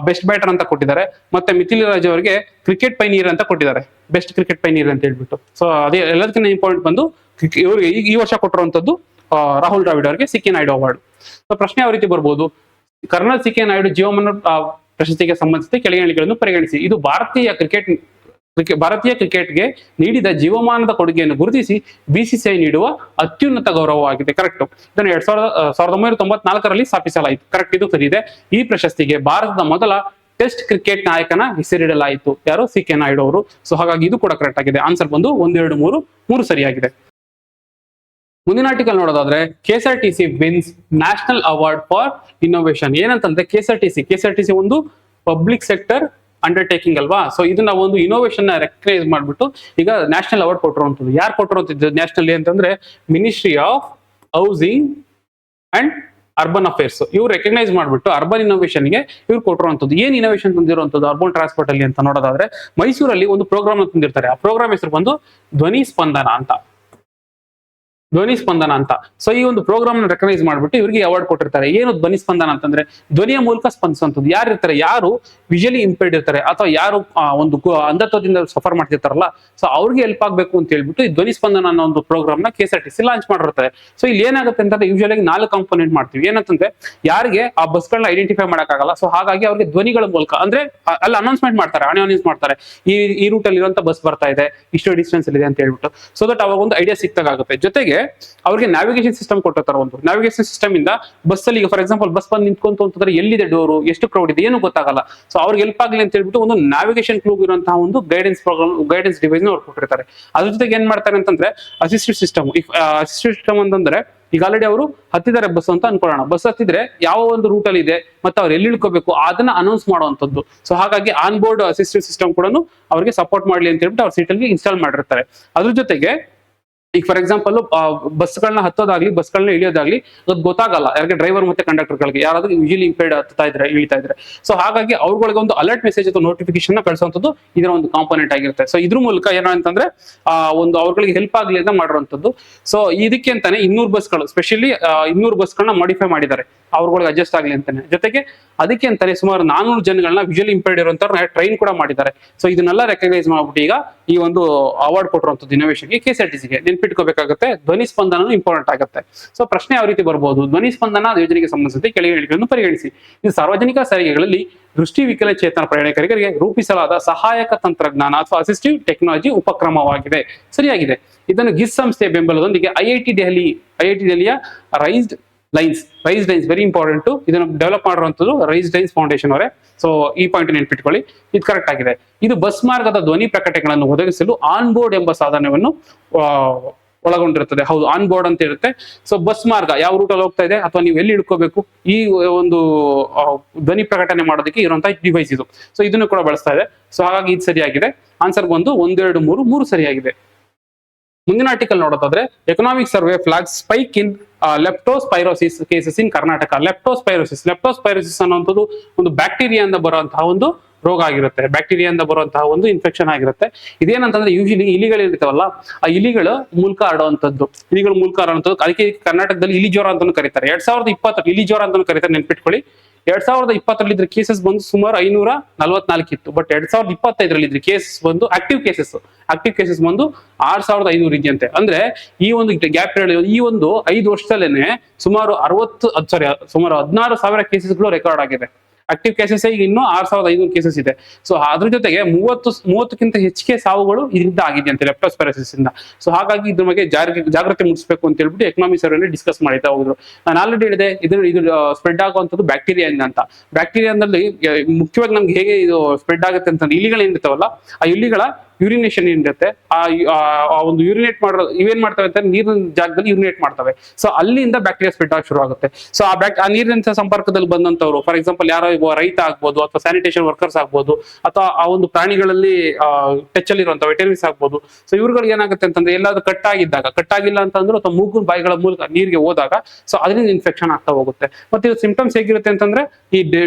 S1: ಬೆಸ್ಟ್ ಬ್ಯಾಟರ್ ಅಂತ ಕೊಟ್ಟಿದ್ದಾರೆ. ಮತ್ತೆ ಮಿಥಿಲಿ ರಾಜ್ ಅವರಿಗೆ ಕ್ರಿಕೆಟ್ ಪೈನಿಯರ್ ಅಂತ ಕೊಟ್ಟಿದ್ದಾರೆ, ಬೆಸ್ಟ್ ಕ್ರಿಕೆಟ್ ಪೈನಿಯರ್ ಅಂತ ಹೇಳ್ಬಿಟ್ಟು. ಸೊ ಅದೇ ಎಲ್ಲದಕ್ಕಿಂತ ಇಂಪಾರ್ಟೆಂಟ್ ಬಂದು ಇವ್ರಿಗೆ ಈ ವರ್ಷ ಕೊಟ್ಟಿರುವಂತದ್ದು ರಾಹುಲ್ ದ್ರಾವಿಡ್ ಅವರಿಗೆ CK ನಾಯ್ಡು ಅವಾರ್ಡ್. ಸೊ ಪ್ರಶ್ನೆ ಯಾವ ರೀತಿ ಬರ್ಬೋದು, ಕರ್ನಲ್ CK ನಾಯ್ಡು ಜೀವಮಾನ ಪ್ರಶಸ್ತಿಗೆ ಸಂಬಂಧಿಸಿದ ಕೆಳಗಿನಗಳನ್ನು ಪರಿಗಣಿಸಿ. ಇದು ಭಾರತೀಯ ಕ್ರಿಕೆಟ್ಗೆ ನೀಡಿದ ಜೀವಮಾನದ ಕೊಡುಗೆಯನ್ನು ಗುರುತಿಸಿ BCCI ನೀಡುವ ಅತ್ಯುನ್ನತ ಗೌರವವಾಗಿದೆ. ಕರೆಕ್ಟ್. ಇದನ್ನು 1994ರಲ್ಲಿ ಸ್ಥಾಪಿಸಲಾಯಿತು. ಕರೆಕ್ಟ್, ಇದು ಸರಿ ಇದೆ. ಈ ಪ್ರಶಸ್ತಿಗೆ ಭಾರತದ ಮೊದಲ ಟೆಸ್ಟ್ ಕ್ರಿಕೆಟ್ ನಾಯಕನ ಹೆಸರಿಡಲಾಯಿತು. ಯಾರು? CK ನಾಯ್ಡು ಅವರು. ಸೊ ಹಾಗಾಗಿ ಇದು ಕೂಡ ಕರೆಕ್ಟ್ ಆಗಿದೆ. ಆನ್ಸರ್ ಬಂದು 1 2 3 ಸರಿಯಾಗಿದೆ. ಮುಂದಿನ ಆರ್ಟಿಕಲ್ ನೋಡೋದಾದ್ರೆ, KSRTC wins national award for innovation. ಏನಂತಂದ್ರೆ KSRTC ಒಂದು ಪಬ್ಲಿಕ್ ಸೆಕ್ಟರ್ ಅಂಡರ್ಟೇಕಿಂಗ್ ಅಲ್ವಾ. ಸೊ ಇದನ್ನ ಒಂದು ಇನೋವೇಷನ್ ನ ರೆಕಗ್ನೈಸ್ ಮಾಡ್ಬಿಟ್ಟು ಈಗ ನ್ಯಾಷನಲ್ ಅವಾರ್ಡ್ ಕೊಟ್ಟಿರುವಂತದ್ದು. ಯಾರು ಕೊಟ್ಟಿರುವಂತದ್ದು ನ್ಯಾಷನಲ್ ಅಂತಂದ್ರೆ Ministry of Housing and Urban Affairs. ಇವ್ರು ರೆಕಗ್ನೈಸ್ ಮಾಡ್ಬಿಟ್ಟು ಅರ್ಬನ್ ಇನೋವೇಷನ್ ಗೆ ಇವ್ರು ಕೊಟ್ಟಿರುವಂತದ್ದು. ಏನ್ ಇನೋವೇಷನ್ ತಂದಿರುವಂತದ್ದು ಅರ್ಬನ್ ಟ್ರಾನ್ಸ್ಪೋರ್ಟ್ ಅಲ್ಲಿ ಅಂತ ನೋಡೋದಾದ್ರೆ, ಮೈಸೂರಲ್ಲಿ ಒಂದು ಪ್ರೋಗ್ರಾಮ್ ತಂದಿರ್ತಾರೆ. ಆ ಪ್ರೋಗ್ರಾಮ್ ಹೆಸರು ಬಂದು ಧ್ವನಿ ಸ್ಪಂದನ ಅಂತ. ಸೊ ಈ ಒಂದು ಪ್ರೋಗ್ರಾಮ್ ನ ರೆಕಗ್ನೈಸ್ ಮಾಡ್ಬಿಟ್ಟು ಇವರಿಗೆ ಅವಾರ್ಡ್ ಕೊಟ್ಟಿರ್ತಾರೆ. ಏನು ಧ್ವನಿ ಸ್ಪಂದನ ಅಂತಂದ್ರೆ ಧ್ವನಿಯ ಮೂಲಕ ಸ್ಪಂದಿಸುವಂತದ್ದು. ಯಾರು ಇರ್ತಾರೆ, ಯಾರು ವಿಜುವಲಿ ಇಂಪೇರ್ಡ್ ಇರ್ತಾರೆ ಅಥವಾ ಯಾರು ಒಂದು ಅಂಧತ್ವದಿಂದ ಸಫರ್ ಮಾಡ್ತಿರ್ತಾರಲ್ಲ, ಸೊ ಅವ್ರಿಗೆ ಹೆಲ್ಪ್ ಆಗ್ಬೇಕು ಅಂತ ಹೇಳ್ಬಿಟ್ಟು ಈ ಧ್ವನಿ ಸ್ಪಂದನ ಅನ್ನೋ ಒಂದು ಪ್ರೋಗ್ರಾಮ್ ನ KSRTC ಲಾಂಚ್ ಮಾಡಿರ್ತಾರೆ. ಸೊ ಇಲ್ಲಿ ಏನಾಗುತ್ತೆ ಅಂತಂದ್ರೆ ಯೂಶುವಲಿ 4 ಕಾಂಪೋನೆಂಟ್ ಮಾಡ್ತೀವಿ. ಏನಂತಂದ್ರೆ ಯಾರಿಗೆ ಆ ಬಸ್ಗಳನ್ನ ಐಡೆಂಟಿಫೈ ಮಾಡಕ್ಕಾಗಲ್ಲ, ಸೊ ಹಾಗಾಗಿ ಅವ್ರಿಗೆ ಧ್ವನಿಗಳ ಮೂಲಕ ಅಂದ್ರೆ ಅಲ್ಲಿ ಅನೌನ್ಸ್ಮೆಂಟ್ ಮಾಡ್ತಾರೆ, ಅನೌನ್ಸ್ ಮಾಡ್ತಾರೆ, ಈ ರೂಟ್ ಅಲ್ಲಿ ಇರುವಂತ ಬಸ್ ಬರ್ತಾ ಇದೆ, ಇಷ್ಟು ಡಿಸ್ಟೆನ್ಸ್ ಇದೆ ಅಂತ ಹೇಳ್ಬಿಟ್ಟು. ಸೊ ದಟ್ ಅವಾಗ ಒಂದು ಐಡಿಯಾ ಸಿಕ್ತಾಗುತ್ತೆ. ಜೊತೆಗೆ ಅವ್ರಿಗೆ ನ್ಯಾವಿಗೇಷನ್ ಸಿಸ್ಟಮ್ ಕೊಟ್ಟಿರ್ತಾರೆ. ಒಂದು ನ್ಯಾವಿಗೇಷನ್ ಸಿಸ್ಟಮ್ ಇಂದ ಬಸ್ ಅಲ್ಲಿ ಈಗ ಫಾರ್ ಎಕ್ಸಾಂಪಲ್ ಬಸ್ ಬಂದು ನಿಂತ್ಕೊಂತು ಅಂತಂದ್ರೆ ಎಲ್ಲಿದೆ ಡೋರು, ಎಷ್ಟು ಕ್ರೌಡ್ ಇದೆ ಏನು ಗೊತ್ತಾಗಲ್ಲ. ಸೊ ಅವ್ರಿಗೆ ಹೆಲ್ಪ್ ಆಗಲಿ ಅಂತ ಹೇಳ್ಬಿಟ್ಟು ಒಂದು ನ್ಯಾವಿಗೇಷನ್ ಕ್ಲೂ ಇರುವಂತಹ ಒಂದು ಗೈಡೆನ್ಸ್ ಪ್ರೋಗ್ರಾಮ್, ಗೈಡೆನ್ಸ್ ಡಿವೈಸ್ ಅವ್ರು ಕೊಟ್ಟಿರ್ತಾರೆ. ಅದ್ರ ಜೊತೆಗೆ ಏನ್ ಮಾಡ್ತಾರೆ ಅಂತಂದ್ರೆ ಅಸಿಸ್ಟೆಡ್ ಸಿಸ್ಟಮ್. ಅಸಿಸ್ಟೆಡ್ ಸಿಸ್ಟಮ್ ಅಂತಂದ್ರೆ ಈಗ ಆಲ್ರೆಡಿ ಅವರು ಹತ್ತಿದ್ದಾರೆ ಬಸ್ ಅಂತ ಅನ್ಕೊಳ್ಳೋಣ. ಬಸ್ ಹತ್ತಿದ್ರೆ ಯಾವ ಒಂದು ರೂಟ್ ಅಲ್ಲಿ ಇದೆ ಮತ್ತೆ ಅವ್ರು ಎಲ್ಲಿ ಇಳ್ಕೋಬೇಕು ಅದನ್ನ ಅನೌನ್ಸ್ ಮಾಡುವಂತದ್ದು. ಸೊ ಹಾಗಾಗಿ ಆನ್ ಬೋರ್ಡ್ ಅಸಿಸ್ಟೆಡ್ ಸಿಸ್ಟಮ್ ಕೂಡ ಅವ್ರಿಗೆ ಸಪೋರ್ಟ್ ಮಾಡ್ಲಿ ಅಂತ ಹೇಳ್ಬಿಟ್ಟು ಅವ್ರ ಸೀಟಲ್ಲಿ ಇನ್ಸ್ಟಾಲ್ ಮಾಡಿರ್ತಾರೆ. ಅದ್ರ ಜೊತೆಗೆ ಈಗ ಫಾರ್ ಎಕ್ಸಾಂಪಲ್ ಬಸ್ಗಳನ್ನ ಹತ್ತೋದಾಗ್ಲಿ ಬಸ್ಗಳನ್ನ ಇಳಿಯೋದಾಗ್ಲಿ ಅದು ಗೊತ್ತಾಗಲ್ಲ ಯಾರಿಗೆ ಡ್ರೈವರ್ ಮತ್ತೆ ಕಂಡಕ್ಟರ್ಗಳಿಗೆ, ಯಾರಾದ್ರೂ ಯೂಶಲಿ ಇಂಪೇರ್ಡ್ ಹತ್ತಾ ಇದ್ರೆ ಇಳಿತಾ ಇದ್ರೆ. ಸೊ ಹಾಗಾಗಿ ಅವ್ರಗಳಿಗೆ ಒಂದು ಅಲರ್ಟ್ ಮೆಸೇಜ್ ಅಥವಾ ನೋಟಿಫಿಕೇಶನ್ ಕಳಿಸುವಂತದ್ದು ಇದರ ಒಂದು ಕಾಂಪೋನೆಂಟ್ ಆಗಿರುತ್ತೆ. ಸೊ ಇದ್ರ ಮೂಲಕ ಏನಂತಂದ್ರೆ ಒಂದು ಅವ್ರಗಳಿಗೆ ಹೆಲ್ಪ್ ಆಗ್ಲಿ ಅಂತ ಮಾಡಿರುವಂತದ್ದು. ಸೊ ಇದಕ್ಕೆ ಅಂತಾನೆ 200 ಬಸ್ಗಳು ಸ್ಪೆಷಲಿ 200 ಬಸ್ಗಳನ್ನ ಮಾಡಿಫೈ ಮಾಡಿದ್ದಾರೆ ಅವ್ರಗಳಿಗೆ ಅಡ್ಜಸ್ಟ್ ಆಗ್ಲಿ ಅಂತಾನೆ. ಜೊತೆಗೆ ಅದಕ್ಕೆ ಅಂತಾನೆ ಸುಮಾರು 400 ಜನಗಳನ್ನ ವಿಜುವಲಿ ಇಂಪೇರ್ಡ್ ಇರುವಂತವ್ರನ್ನ ಟ್ರೈನ್ ಕೂಡ ಮಾಡಿದ್ದಾರೆ. ಸೊ ಇದನ್ನೆಲ್ಲ ರೆಕಗ್ನೈಸ್ ಮಾಡ್ಬಿಟ್ಟು ಈಗ ಈ ಒಂದು ಅವಾರ್ಡ್ ಕೊಟ್ಟಿರುವಂತದ್ದು ಇನ್ನೋವೇಷನ್ಗೆ KSRTCಗೆ. ನೆನ್ಪಿಟ್ಕೋಬೇಕಾಗುತ್ತೆ ಧ್ವನಿ ಸ್ಪಂದನ ಇಂಪಾರ್ಟೆಂಟ್ ಆಗುತ್ತೆ. ಸೊ ಪ್ರಶ್ನೆ ಯಾವ ರೀತಿ ಬರ್ಬೋದು, ಧ್ವನಿ ಸ್ಪಂದನ ಯೋಜನೆಗೆ ಸಂಬಂಧಿಸಿದಂತೆ ಕೆಳಗಿನ ಹೇಳಿಕೆಗಳನ್ನು ಪರಿಗಣಿಸಿ. ಇದು ಸಾರ್ವಜನಿಕ ಸಾರಿಗೆಗಳಲ್ಲಿ ದೃಷ್ಟಿ ವಿಕಲಚೇತನ ಪ್ರಯಾಣಿಕರಿಗೆ ರೂಪಿಸಲಾದ ಸಹಾಯಕ ತಂತ್ರಜ್ಞಾನ ಅಥವಾ ಅಸಿಸ್ಟಿವ್ ಟೆಕ್ನಾಲಜಿ ಉಪಕ್ರಮವಾಗಿದೆ. ಸರಿಯಾಗಿದೆ. ಇದನ್ನು ಗಿಸ್ ಸಂಸ್ಥೆಯ ಬೆಂಬಲದೊಂದಿಗೆ ಐಐಟಿ ದೆಹಲಿಯ ರೈಸ್ಡ್ ಲೈನ್ಸ್ ವೆರಿ ಇಂಪಾರ್ಟೆಂಟ್. ಇದನ್ನು ಡೆವಲಪ್ ಮಾಡಿರುವಂತದ್ದು ರೈಸ್ಡ್ ಲೈನ್ಸ್ ಫೌಂಡೇಶನ್ ಅವರೇ. ಸೊ ಈ ಪಾಯಿಂಟ್ ನೆನ್ಪಿಟ್ಕೊಳ್ಳಿ, ಇದು ಕರೆಕ್ಟ್ ಆಗಿದೆ. ಇದು ಬಸ್ ಮಾರ್ಗದ ಧ್ವನಿ ಪ್ರಕಟಣೆಗಳನ್ನು ಒದಗಿಸಲು ಆನ್ ಬೋರ್ಡ್ ಎಂಬ ಸಾಧನವನ್ನು ಒಳಗೊಂಡಿರುತ್ತದೆ. ಹೌದು, ಆನ್ ಬೋರ್ಡ್ ಅಂತ ಇರುತ್ತೆ. ಸೊ ಬಸ್ ಮಾರ್ಗ ಯಾವ ರೂಟ್ ಅಲ್ಲಿ ಹೋಗ್ತಾ ಇದೆ ಅಥವಾ ನೀವು ಎಲ್ಲಿ ಇಳ್ಕೋಬೇಕು ಈ ಒಂದು ಧ್ವನಿ ಪ್ರಕಟಣೆ ಮಾಡೋದಕ್ಕೆ ಇರುವಂತಹ ಡಿವೈಸ್ ಇದು. ಸೊ ಇದನ್ನು ಕೂಡ ಬಳಸ್ತಾ ಇದೆ. ಸೊ ಹಾಗಾಗಿ ಇದು ಸರಿಯಾಗಿದೆ. ಆನ್ಸರ್ ಬಂದು 1, 2, 3 ಸರಿಯಾಗಿದೆ. ಮುಂದಿನ ಆರ್ಟಿಕಲ್ ನೋಡೋದಾದ್ರೆ ಎಕನಾಮಿಕ್ ಸರ್ವೆ ಫ್ಲಾಗ್ ಸ್ಪೈಕ್ ಇನ್ ಲೆಪ್ಟೋಸ್ಪೈರೋಸಿಸ್ ಕೇಸಸ್ ಇನ್ ಕರ್ನಾಟಕ. ಲೆಪ್ಟೋಸ್ಪೈರೋಸಿಸ್ ಅನ್ನುವಂಥದ್ದು ಒಂದು ಬ್ಯಾಕ್ಟೀರಿಯಾದಿಂದ ಬರುವಂತಹ ಒಂದು ರೋಗ ಆಗಿರುತ್ತೆ. ಬ್ಯಾಕ್ಟೀರಿಯಾದಿಂದ ಬರುವಂತಹ ಒಂದು ಇನ್ಫೆಕ್ಷನ್ ಆಗಿರುತ್ತೆ. ಇದೇನಂತಂದ್ರೆ ಯೂಶಲಿ ಇಲಿಗಳಿರ್ತಾವಲ್ಲ ಆ ಇಲಿಗಳ ಮೂಲಕ ಹರಡುವಂಥದ್ದು. ಅದಕ್ಕೆ ಕರ್ನಾಟಕದಲ್ಲಿ ಇಲಿ ಜ್ವರ ಅಂತಾನು ಕರೀತಾರೆ. 2020 ಇಲಿ ಜ್ವರ ಅಂತಾನು ಕರೀತಾರೆ, ನೆನ್ಪಿಟ್ಕೊಳ್ಳಿ. 2020 ಇದ್ರ ಕೇಸಸ್ ಬಂದು ಸುಮಾರು 544 ಇತ್ತು. ಬಟ್ 2025 ಇದ್ರ ಕೇಸಸ್ ಬಂದು ಆಕ್ಟಿವ್ ಕೇಸಸ್ ಬಂದು 6500 ಇದೆಯಂತೆ. ಅಂದ್ರೆ ಈ ಒಂದು ಗ್ಯಾಪ್ ಪೀರಿಯಡ್ ಈ ಒಂದು 5 ವರ್ಷದಲ್ಲೇನೆ ಸುಮಾರು 16,000 ಕೇಸಸ್ಗಳು ರೆಕಾರ್ಡ್ ಆಗಿದೆ. ಆಕ್ಟಿವ್ ಕೇಸಸ್ ಈಗ ಇನ್ನೂ 6,500 ಕೇಸಸ್ ಇದೆ. ಸೊ ಅದ್ರ ಜೊತೆಗೆ 30ಕ್ಕಿಂತ ಹೆಚ್ಚಿಗೆ ಸಾವುಗಳು ಇದರಿಂದ ಆಗಿದೆ ಅಂತ ಲೆಪ್ಟೋಸ್ಪೈರೋಸಿಸ್ ಇಂದ. ಸೊ ಹಾಗಾಗಿ ಇದ್ರ ಬಗ್ಗೆ ಜಾಗೃತಿ ಮೂಡಿಸಬೇಕು ಅಂತ ಹೇಳ್ಬಿಟ್ಟು ಎಕನಾಮಿಕ್ ಸರ್ವೆ ಡಿಸ್ಕಸ್ ಮಾಡಿತಾ ಹೋದ್ರು. ನಾನು ಆಲ್ರೆಡಿ ಹೇಳಿದೆ ಇದು ಸ್ಪ್ರೆಡ್ ಆಗುವಂತದ್ದು ಬ್ಯಾಕ್ಟೀರಿಯಾದಿಂದ ಅಂತ. ಬ್ಯಾಕ್ಟೀರಿಯಾದಲ್ಲಿ ಮುಖ್ಯವಾಗಿ ನಮ್ಗೆ ಹೇಗೆ ಇದು ಸ್ಪ್ರೆಡ್ ಆಗುತ್ತೆ ಅಂತಂದ್ರೆ ಇಲಿಗಳೇನಿರ್ತಾವಲ್ಲ ಆ ಇಲಿಗಳ ಯೂರಿನೇಷನ್ ಏನಿರುತ್ತೆ ಆ ಒಂದು ಯೂರಿನೇಟ್ ಮಾಡೋ ಇವೇನ್ ಮಾಡ್ತವೆ ಅಂತ ನೀರಿನ ಜಾಗದಲ್ಲಿ ಯೂರಿನೇಟ್ ಮಾಡ್ತವೆ. ಸೊ ಅಲ್ಲಿಂದ ಬ್ಯಾಕ್ಟೀರಿಯಾ ಸ್ಪ್ರೆಡ್ ಆಗಿ ಶುರು ಆಗುತ್ತೆ. ಸೊ ಆ ನೀರಿನ ಸಂಪರ್ಕದಲ್ಲಿ ಬಂದಂತವ್ರು ಫಾರ್ ಎಕ್ಸಾಂಪಲ್ ಯಾರೋ ರೈತ ಆಗ್ಬೋದು ಅಥವಾ ಸ್ಯಾನಿಟೇಷನ್ ವರ್ಕರ್ಸ್ ಆಗ್ಬೋದು ಅಥವಾ ಆ ಒಂದು ಪ್ರಾಣಿಗಳಲ್ಲಿ ಟಚ್ ಅಲ್ಲಿ ಇರುವಂತ ವೆಟರ್ನರೀಸ್ ಆಗ್ಬೋದು. ಸೊ ಇವ್ರುಗಳಿಗೆ ಏನಾಗುತ್ತೆ ಅಂತಂದ್ರೆ ಎಲ್ಲಾದ್ರೂ ಕಟ್ಟಾಗಿಲ್ಲ ಅಂತಂದ್ರೆ ಅಥವಾ ಮೂಗು ಬಾಯಿಗಳ ಮೂಲಕ ನೀರಿಗೆ ಹೋದಾಗ ಸೊ ಅದರಿಂದ ಇನ್ಫೆಕ್ಷನ್ ಆಗ್ತಾ ಹೋಗುತ್ತೆ. ಮತ್ತೆ ಇದು ಸಿಂಪ್ಟಮ್ಸ್ ಹೇಗಿರುತ್ತೆ ಅಂತಂದ್ರೆ ಈ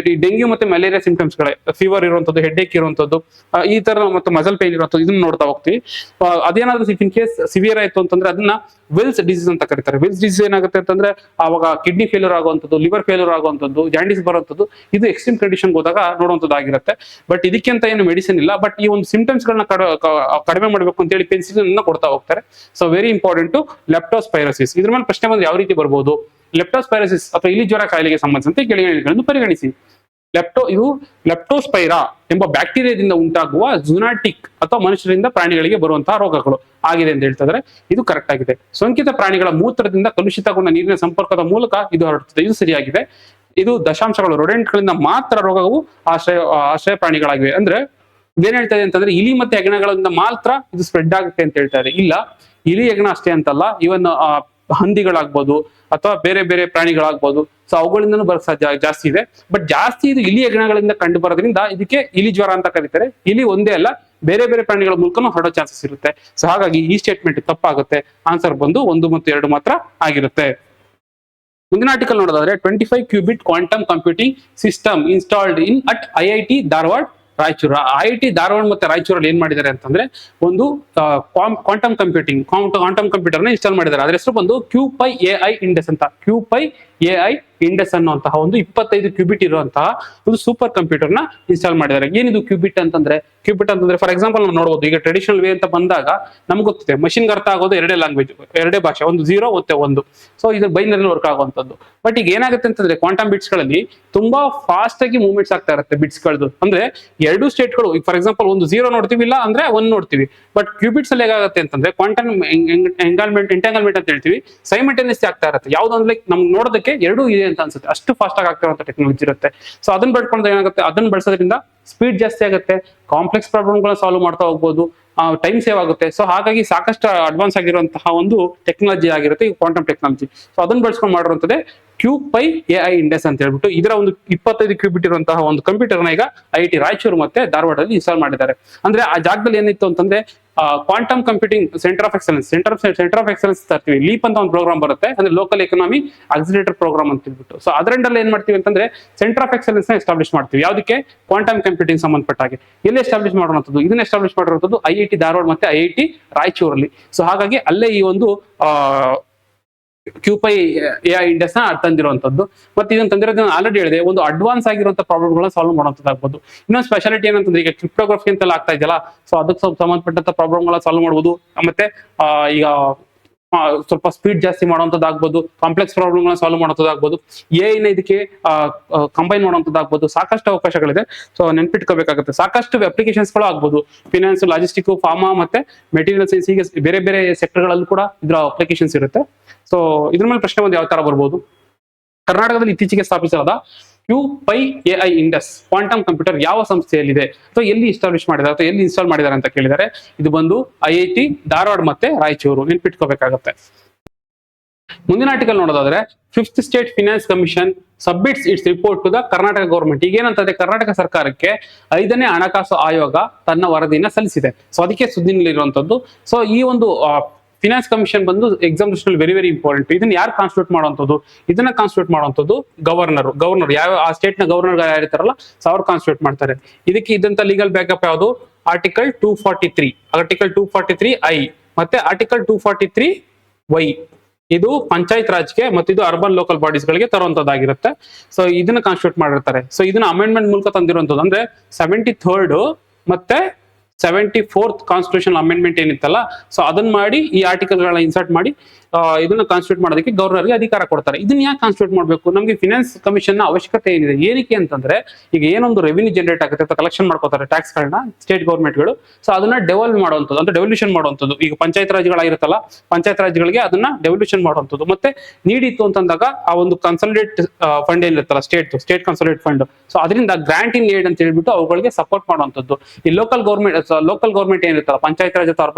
S1: ಡೆಂಗ್ಯೂ ಮತ್ತೆ ಮಲೇರಿಯಾ ಸಿಂಪ್ಟಮ್ಸ್ಗಳೇ, ಫೀವರ್ ಇರುವಂತದ್ದು, ಹೆಡ್ ಏಕ್ ಇರುವಂತದ್ದು, ಈ ತರ ಮತ್ತೆ ಮಸಲ್ ಪೇನ್ ಇರುವಂತದ್ದು ಇದನ್ನ ನೋಡ್ತಾ ಹೋಗ್ತೀವಿ. ಅದೇನಾದ್ರೂ ಇನ್ ಕೇಸ್ ಸಿವಿಯರ್ ಆಯ್ತು ಅಂತಂದ್ರೆ ಅದನ್ನ ವಿಲ್ಸ್ ಡಿಸೀಸ್ ಅಂತ ಕರೀತಾರೆ. ವಿಲ್ಸ್ ಡಿಸೀಸ್ ಏನಾಗುತ್ತೆ ಅಂತಂದ್ರೆ ಅವಾಗ ಕಿಡ್ನಿ ಫೇಲ್ಯೂರ್ ಆಗುವಂಥದ್ದು, ಲಿವರ್ ಫೇಲ್ಯೂರ್ ಆಗುವಂಥದ್ದು, ಜಾಂಡಿಸ್ ಬರುವಂಥದ್ದು, ಇದು ಎಕ್ಸ್ಟ್ರೀಮ್ ಕಂಡೀಷನ್ ಹೋದಾಗ ನೋಡುವಂಥದ್ದು ಆಗಿರುತ್ತೆ. ಬಟ್ ಇದಕ್ಕೆ ಅಂತ ಏನು ಮೆಡಿಸಿನ್ ಇಲ್ಲ. ಬಟ್ ಈ ಒಂದು ಸಿಂಪ್ಟಮ್ಸ್ ಗಳನ್ನ ಕಡಿಮೆ ಮಾಡಬೇಕು ಅಂತ ಹೇಳಿ ಪೆನ್ಸಿಲಿನ್ ಕೊಡ್ತಾ ಹೋಗ್ತಾರೆ. So very important leptospirosis. ಇದ್ರ ಮೇಲೆ ಪ್ರಶ್ನೆ ಬಂದ್ರೆ ಯಾವ ರೀತಿ ಬರ್ಬೋದು, ಲೆಪ್ಟೋಸ್ಪೈರೋಸಿಸ್ ಅಥವಾ ಇಲಿ ಜ್ವರ ಕಾಯಿಲೆಗೆ ಸಂಬಂಧಿಸಿದಂತೆ ಕೆಳಗಿನಗಳನ್ನು ಪರಿಗಣಿಸಿ. ಇದು ಲೆಪ್ಟೋಸ್ಪೈರಾ ಎಂಬ ಬ್ಯಾಕ್ಟೀರಿಯಾದಿಂದ ಉಂಟಾಗುವ ಝೂನಾಟಿಕ್ ಅಥವಾ ಮನುಷ್ಯರಿಂದ ಪ್ರಾಣಿಗಳಿಗೆ ಬರುವಂತಹ ರೋಗಗಳು ಆಗಿದೆ ಅಂತ ಹೇಳ್ತಾ ಇದ್ದಾರೆ. ಇದು ಕರೆಕ್ಟ್ ಆಗಿದೆ. ಸೋಂಕಿತ ಪ್ರಾಣಿಗಳ ಮೂತ್ರದಿಂದ ಕಲುಷಿತಗೊಂಡ ನೀರಿನ ಸಂಪರ್ಕದ ಮೂಲಕ ಇದು ಹರಡುತ್ತದೆ. ಇದು ಸರಿಯಾಗಿದೆ. ಇದು ದಶಾಂಶಗಳು ರೊಡೆಂಟ್ಗಳಿಂದ ಮಾತ್ರ ರೋಗವು ಆಶ್ರಯ ಪ್ರಾಣಿಗಳಾಗಿವೆ. ಅಂದ್ರೆ ಇದೇನ್ ಹೇಳ್ತಾ ಇದೆ ಅಂತಂದ್ರೆ ಇಲಿ ಮತ್ತೆ ಹೆಗ್ಣಗಳಿಂದ ಮಾತ್ರ ಇದು ಸ್ಪ್ರೆಡ್ ಆಗುತ್ತೆ ಅಂತ ಹೇಳ್ತಾ ಇದೆ. ಇಲ್ಲ, ಇಲಿ ಹೆಗ್ಣ ಅಷ್ಟೇ ಅಂತಲ್ಲ, ಇವನ್ ಹಂದಿಗಳಾಗ್ಬೋದು ಅಥವಾ ಬೇರೆ ಬೇರೆ ಪ್ರಾಣಿಗಳಾಗ್ಬೋದು. ಸೊ ಅವುಗಳಿಂದನೂ ಬರೋ ಜಾಸ್ತಿ ಇದೆ. ಬಟ್ ಜಾಸ್ತಿ ಇದು ಇಲಿ ಹೆಗ್ಣಗಳಿಂದ ಕಂಡು ಬರೋದ್ರಿಂದ ಇದಕ್ಕೆ ಇಲಿ ಜ್ವರ ಅಂತ ಕರೀತಾರೆ. ಇಲಿ ಒಂದೇ ಅಲ್ಲ, ಬೇರೆ ಬೇರೆ ಪ್ರಾಣಿಗಳ ಮೂಲಕನೂ ಹರಡೋ ಚಾನ್ಸಸ್ ಇರುತ್ತೆ. ಸೊ ಹಾಗಾಗಿ ಈ ಸ್ಟೇಟ್ಮೆಂಟ್ ತಪ್ಪಾಗುತ್ತೆ. ಆನ್ಸರ್ ಬಂದು 1 ಮತ್ತು 2 ಮಾತ್ರ ಆಗಿರುತ್ತೆ. ಮುಂದಿನ ಆರ್ಟಿಕಲ್ ನೋಡೋದಾದ್ರೆ 25 cubit quantum computing system installed at IIT Dharwad Raichur. IIT Dharwad ಮತ್ತೆ ರಾಯಚೂರಲ್ಲಿ ಏನ್ ಮಾಡಿದ್ದಾರೆ ಅಂತಂದ್ರೆ ಒಂದು ಕ್ವಾಂಟಮ್ ಕಂಪ್ಯೂಟರ್ ನ ಇನ್ಸ್ಟಾಲ್ ಮಾಡಿದ್ದಾರೆ. ಅದ್ರ ಹೆಸರು ಬಂದು QPI AI ಇಂಡೆಸ್ ಅಂತ. QPI AI ಇಂಡಸ್ ಅನ್ನುವಂತಹ ಒಂದು 25 ಕ್ಯೂಬಿಟ್ ಇರುವಂತಹ ಒಂದು ಸೂಪರ್ ಕಂಪ್ಯೂಟರ್ ನ ಇನ್ಸ್ಟಾಲ್ ಮಾಡಿದ್ದಾರೆ. ಏನಿದು ಕ್ಯೂಬಿಟ್ ಅಂತಂದ್ರೆ ಫಾರ್ ಎಕ್ಸಾಂಪಲ್ ನಾವು ನೋಡಬಹುದು, ಈಗ ಟ್ರೆಡಿಷನಲ್ ವೇ ಅಂತ ಬಂದಾಗ ನಮ್ಗೆ ಗೊತ್ತಿದೆ ಮಷಿನ್ಗೆ ಅರ್ಥ ಆಗೋದು ಎರಡೇ ಲ್ಯಾಂಗ್ವೇಜ್, ಎರಡೇ ಭಾಷೆ, ಒಂದು 0 ಮತ್ತೆ 1. ಸೊ ಇದು ಬೈನರಿ ವರ್ಕ್ ಆಗುವಂತದ್ದು. ಬಟ್ ಈಗ ಏನಾಗುತ್ತೆ ಅಂತಂದ್ರೆ ಕ್ವಾಂಟಮ್ ಬಿಟ್ಸ್ ಗಳಲ್ಲಿ ತುಂಬಾ ಫಾಸ್ಟ್ ಆಗಿ ಮೂವ್ಮೆಂಟ್ಸ್ ಆಗ್ತಾ ಇರುತ್ತೆ ಬಿಟ್ಸ್ ಗಳದ್ದು. ಅಂದ್ರೆ ಎರಡು ಸ್ಟೇಟ್ಗಳು, ಈಗ ಫಾರ್ ಎಕ್ಸಾಂಪಲ್ ಒಂದು 0 ನೋಡ್ತೀವಿ, ಇಲ್ಲ ಅಂದ್ರೆ 1 ನೋಡ್ತೀವಿ. ಬಟ್ ಕ್ಯೂಬಿಟ್ಸ್ ಅಲ್ಲಿ ಹೇಗಾಗುತ್ತೆ ಅಂತಂದ್ರೆ ಕ್ವಾಂಟಮ್ ಎಂಟಾಂಗಲ್ಮೆಂಟ್ ಅಂತ ಹೇಳ್ತೀವಿ, ಸೈಮಲ್ಟೇನಿಯಸ್ ಆಗ್ತಾ ಇರುತ್ತೆ. ಯಾವ್ದಂದ್ರೆ ನಮ್ಗೆ ನೋಡೋದಕ್ಕೆ ಎರಡು ಇದೆ ಅಂತ ಅನ್ಸುತ್ತೆ, ಅಷ್ಟು ಫಾಸ್ಟ್ ಆಗಿ ಆಗ್ತಿರುವಂತ ಟೆಕ್ನಾಲಜಿ ಇರುತ್ತೆ. ಸೊ ಅದನ್ನ ಬೆಳ್ಕೊಂಡು ಏನಾಗುತ್ತೆ, ಅದನ್ನ ಬಳಸೋದ್ರಿಂದ ಸ್ಪೀಡ್ ಜಾಸ್ತಿ ಆಗುತ್ತೆ, ಕಾಂಪ್ಲೆಕ್ಸ್ ಪ್ರಾಬ್ಲಮ್ಗಳನ್ನ ಸಾಲ್ವ್ ಮಾಡ್ತಾ ಹೋಗ್ಬೋದು, ಟೈಮ್ ಸೇವ್ ಆಗುತ್ತೆ. ಸೊ ಹಾಗಾಗಿ ಸಾಕಷ್ಟು ಅಡ್ವಾನ್ಸ್ ಆಗಿರುವಂತಹ ಒಂದು ಟೆಕ್ನಾಲಜಿ ಆಗಿರುತ್ತೆ ಈ ಕ್ವಾಂಟಮ್ ಟೆಕ್ನಾಲಜಿ. ಸೊ ಅದನ್ನ ಬಳಸ್ಕೊಂಡು ಮಾಡಿರುವಂತದ್ದೇ ಕ್ಯೂಪೈ AI ಇಂಡಸ್ ಅಂತ ಹೇಳ್ಬಿಟ್ಟು. ಇದರ ಒಂದು 25 ಕ್ಯೂಬಿಟ್ ಇರುವಂತಹ ಒಂದು ಕಂಪ್ಯೂಟರ್ನ ಈಗ IIT ರಾಯಚೂರು ಮತ್ತೆ ಧಾರವಾಡದಲ್ಲಿ ಇನ್ಸ್ಟಾಲ್ ಮಾಡಿದ್ದಾರೆ. ಅಂದ್ರೆ ಆ ಜಾಗದಲ್ಲಿ ಏನಿತ್ತು ಅಂತಂದ್ರೆ quantum computing centre of excellence ತರ್ತೀವಿ. ಲೀಪ್ ಅಂತ ಒಂದು ಪ್ರೋಗ್ರಾಮ್ ಬರುತ್ತೆ, ಅಂದ್ರೆ ಲೋಕಲ್ ಎಕನಾಮಿ ಆಕ್ಸಿಲೇಟರ್ ಪ್ರೋಗ್ರಾಮ್ ಅಂತ ಹೇಳ್ಬಿಟ್ಟು. ಸೊ ಅದರಲ್ಲಿ ಏನ್ ಮಾಡ್ತೀವಿ ಅಂತಂದ್ರೆ ಸೆಂಟರ್ ಆಫ್ ಎಕ್ಸಲೆನ್ಸ್ ನ ಎಸ್ಟಾಬ್ಲಿಷ್ ಮಾಡ್ತೀವಿ. ಯಾವ್ದಕ್ಕೆ? ಕ್ವಾಂಟಮ್ ಕಂಪ್ಯೂಟಿಂಗ್ ಸಂಬಂಧಪಟ್ಟ ಹಾಗೆ. ಎಲ್ಲಿ ಎಸ್ಟಾಬ್ಲಿಷ್ ಮಾಡುವಂಥದ್ದು? ಇದನ್ನ ಎಸ್ಟಾಬ್ಲಿಷ್ ಮಾಡಿರುವಂಥದ್ದು IIT ಧಾರವಾಡ ಮತ್ತೆ IIT ರಾಯಚೂರಲ್ಲಿ. ಸೊ ಹಾಗಾಗಿ ಅಲ್ಲೇ ಈ ಒಂದು ಕ್ಯೂಪೈ AI ಇಂಡಸ್ ನ ತಂದಿರುವಂತದ್ದು. ಮತ್ತೆ ಇದನ್ನ ತಂದಿರೋದು ಆಲ್ರೆಡಿ ಹೇಳಿದೆ, ಒಂದು ಅಡ್ವಾನ್ಸ್ ಆಗಿರುವಂತಹ ಪ್ರಾಬ್ಲಮ್ಗಳನ್ನ ಸಾಲ್ವ್ ಮಾಡುವಂತದ್ದಾಗಬಹುದು. ಇನ್ನೊಂದು ಸ್ಪೆಷಾಲಿಟಿ ಏನಂತಂದ್ರೆ ಈಗ ಕ್ರಿಪ್ಟೋಗ್ರಫಿ ಅಂತೆಲ್ಲ ಆಗ್ತಾ ಇದೆಯಲ್ಲ, ಸೊ ಅದಕ್ಕೆ ಸಂಬಂಧಪಟ್ಟಂತ ಪ್ರಾಬ್ಲಮ್ಗಳನ್ನ ಸಾಲ್ವ್ ಮಾಡಬಹುದು. ಮತ್ತೆ ಈಗ ಸ್ವಲ್ಪ ಸ್ಪೀಡ್ ಜಾಸ್ತಿ ಮಾಡುವಂತದ್ದಾಗ್ಬೋದು, ಕಾಂಪ್ಲೆಕ್ಸ್ ಪ್ರಾಬ್ಲಮ್ಗಳನ್ನ ಸಾಲ್ವ್ ಮಾಡುವಂತದ್ದಾಗ್ಬೋದು, AI ನ ಇದಕ್ಕೆ ಕಂಬೈನ್ ಮಾಡುವಂತದ್ದಾಗ್ಬೋದು. ಸಾಕಷ್ಟು ಅವಕಾಶಗಳಿದೆ. ಸೊ ನೆನ್ಪಿಟ್ಕೋಬೇಕಾಗುತ್ತೆ. ಸಾಕಷ್ಟು ಅಪ್ಲಿಕೇಶನ್ಸ್ ಗಳು ಆಗ್ಬೋದು, ಫಿನಾನ್ಸ್, ಲಾಜಿಸ್ಟಿಕ್, ಫಾರ್ಮಾ ಮತ್ತೆ ಮೆಟೀರಿಯಲ್ ಸೈನ್ಸ್, ಹೀಗೆ ಬೇರೆ ಬೇರೆ ಸೆಕ್ಟರ್ ಗಳಲ್ಲೂ ಕೂಡ ಇದರ ಅಪ್ಲಿಕೇಶನ್ಸ್ ಇರುತ್ತೆ. ಸೊ ಇದ್ರ ಮೇಲೆ ಪ್ರಶ್ನೆ ಒಂದು ಯಾವ ತರ ಬರ್ಬೋದು, ಕರ್ನಾಟಕದಲ್ಲಿ ಇತ್ತೀಚೆಗೆ ಸ್ಥಾಪಿಸಲಾದ ಕ್ಯೂಪೈ AI ಇಂಡಸ್ ಕ್ವಾಂಟಮ್ ಕಂಪ್ಯೂಟರ್ ಯಾವ ಸಂಸ್ಥೆಯಲ್ಲಿದೆ ಅಥವಾ ಎಲ್ಲಿ ಎಸ್ಟಾಬ್ಲಿಷ್ ಮಾಡಿದ್ದಾರೆ ಅಥವಾ ಎಲ್ಲಿ ಇನ್ಸ್ಟಾಲ್ ಮಾಡಿದ್ದಾರೆ ಅಂತ ಕೇಳಿದ್ದಾರೆ. ಇದು ಬಂದು IIT ಧಾರವಾಡ ಮತ್ತೆ ರಾಯಚೂರು, ನೆನ್ಪಿಟ್ಕೋಬೇಕಾಗತ್ತೆ. ಮುಂದಿನ ಆರ್ಟಿಕಲ್ ನೋಡೋದಾದ್ರೆ, 5th state finance commission submits its report to the Karnataka government. ಈಗ ಏನಂತಂದ್ರೆ ಕರ್ನಾಟಕ ಸರ್ಕಾರಕ್ಕೆ 5ನೇ ಹಣಕಾಸು ಆಯೋಗ ತನ್ನ ವರದಿನ ಸಲ್ಲಿಸಿದೆ. ಸೊ ಅದಕ್ಕೆ ಸುದ್ದಿನಲ್ಲಿರುವಂತದ್ದು. ಸೊ ಈ ಒಂದು ಫಿನಾನ್ಸ್ ಕಮಿಷನ್ ಬಂದು ಎಕ್ಸಾಮ್ ವೆರಿ ವೆರಿ ಇಂಪಾರ್ಟೆಂಟ್. ಇದನ್ನ ಯಾರು ಕಾನ್ಸ್ಟಿಟ್ಯೂಟ್ ಮಾಡುವಂಥದ್ದು? ಇದನ್ನ ಕಾನ್ಸ್ಟಿಟ್ಯೂಟ್ ಮಾಡುವಂಥದ್ದು ಗವರ್ನರ್ ಯಾವ ಆ ಸ್ಟೇಟ್ ನ ಗವರ್ನರ್ ಯಾರಿರ್ತಾರಲ್ಲ, ಸೊ ಅವ್ರು ಕಾನ್ಸ್ಟಿಟ್ಯೂಟ್ ಮಾಡ್ತಾರೆ. ಇದಕ್ಕೆ ಇದ್ದಂತ ಲೀಗಲ್ ಬ್ಯಾಕಪ್ ಯಾವುದು? ಆರ್ಟಿಕಲ್ 243I ಮತ್ತೆ ಆರ್ಟಿಕಲ್ 243Y. ಇದು ಪಂಚಾಯತ್ ರಾಜ್ಗೆ ಮತ್ತು ಇದು ಅರ್ಬನ್ ಲೋಕಲ್ ಬಾಡೀಸ್ ಗಳಿಗೆ ತರುವಂತದ್ದಾಗಿರುತ್ತೆ. ಸೊ ಇದನ್ನ ಕಾನ್ಸ್ಟಿಟ್ಯೂಟ್ ಮಾಡಿರ್ತಾರೆ. ಸೊ ಇದನ್ನ ಅಮೆಂಡ್ಮೆಂಟ್ ಮೂಲಕ ತಂದಿರುವಂತದ್ದು. ಅಂದ್ರೆ 73rd ಮತ್ತೆ 74th ಕಾನ್ಸ್ಟಿಟ್ಯೂಷನ್ ಅಮೆಂಡ್ಮೆಂಟ್ ಏನಿತ್ತಲ್ಲ, ಸೊ ಅದನ್ನ ಮಾಡಿ ಈ ಆರ್ಟಿಕಲ್ ಗಳನ್ನ ಇನ್ಸರ್ಟ್ ಮಾಡಿ ಇದನ್ನ ಕಾನ್ಸ್ಟಿಟ್ಯೂಟ್ ಮಾಡೋದಕ್ಕೆ ಗವರ್ನರ್ಗೆ ಅಧಿಕಾರ ಕೊಡ್ತಾರೆ. ಇದನ್ನ ಯಾಕೆ ಕಾನ್ಸ್ಟಿಟ್ಯೂಟ್ ಮಾಡಬೇಕು? ನಮಗೆ ಫಿನಾನ್ಸ್ ಕಮಿಷನ್ ನ ಅವಶ್ಯಕತೆ ಏನಿದೆ? ಏನಕ್ಕೆ ಅಂತಂದ್ರೆ ಈಗ ಏನೊಂದು ರೆವಿನ್ಯೂ ಜನರೇಟ್ ಆಗುತ್ತೆ ಅಥವಾ ಕಲೆಕ್ಷನ್ ಮಾಡ್ಕೋತಾರೆ ಟ್ಯಾಕ್ಸ್ ಗಳನ್ನ ಸ್ಟೇಟ್ ಗೌರ್ಮೆಂಟ್ ಗಳು, ಸೊ ಅದನ್ನ ಡೆವಲಪ್ ಮಾಡುವಂಥದ್ದು, ಅಂದ್ರೆ ಡೆವಲ್ಯೂಷನ್ ಮಾಡುವಂಥದ್ದು. ಈಗ ಪಂಚಾಯತ್ ರಾಜ್ಗಳಾಗಿರುತ್ತಲ್ಲ, ಪಂಚಾಯತ್ ರಾಜ್ಗಳಿಗೆ ಅದನ್ನ ಡೆವಲ್ಯೂಷನ್ ಮಾಡುವಂಥದ್ದು. ಮತ್ತೆ ನೀಡಿತ್ತು ಅಂತಂದಾಗ ಆ ಒಂದು ಕನ್ಸಲ್ಟೇಟ್ ಫಂಡ್ ಏನಿರುತ್ತಲ್ಲ, ಸ್ಟೇಟ್ ಕನ್ಸಲ್ಟೇಟ್ ಫಂಡ್, ಸೊ ಅದರಿಂದ ಗ್ರಾಂಟ್ ಇನ್ ಏಡ್ ಅಂತ ಹೇಳ್ಬಿಟ್ಟು ಅವುಗಳಿಗೆ ಸಪೋರ್ಟ್ ಮಾಡುವಂಥದ್ದು. ಈ ಲೋಕಲ್ ಗೌರ್ಮೆಂಟ್ ಏನಿರುತ್ತಲ್ಲ, ಪಂಚಾಯತ್ ರಾಜ್ ಅಥವಾ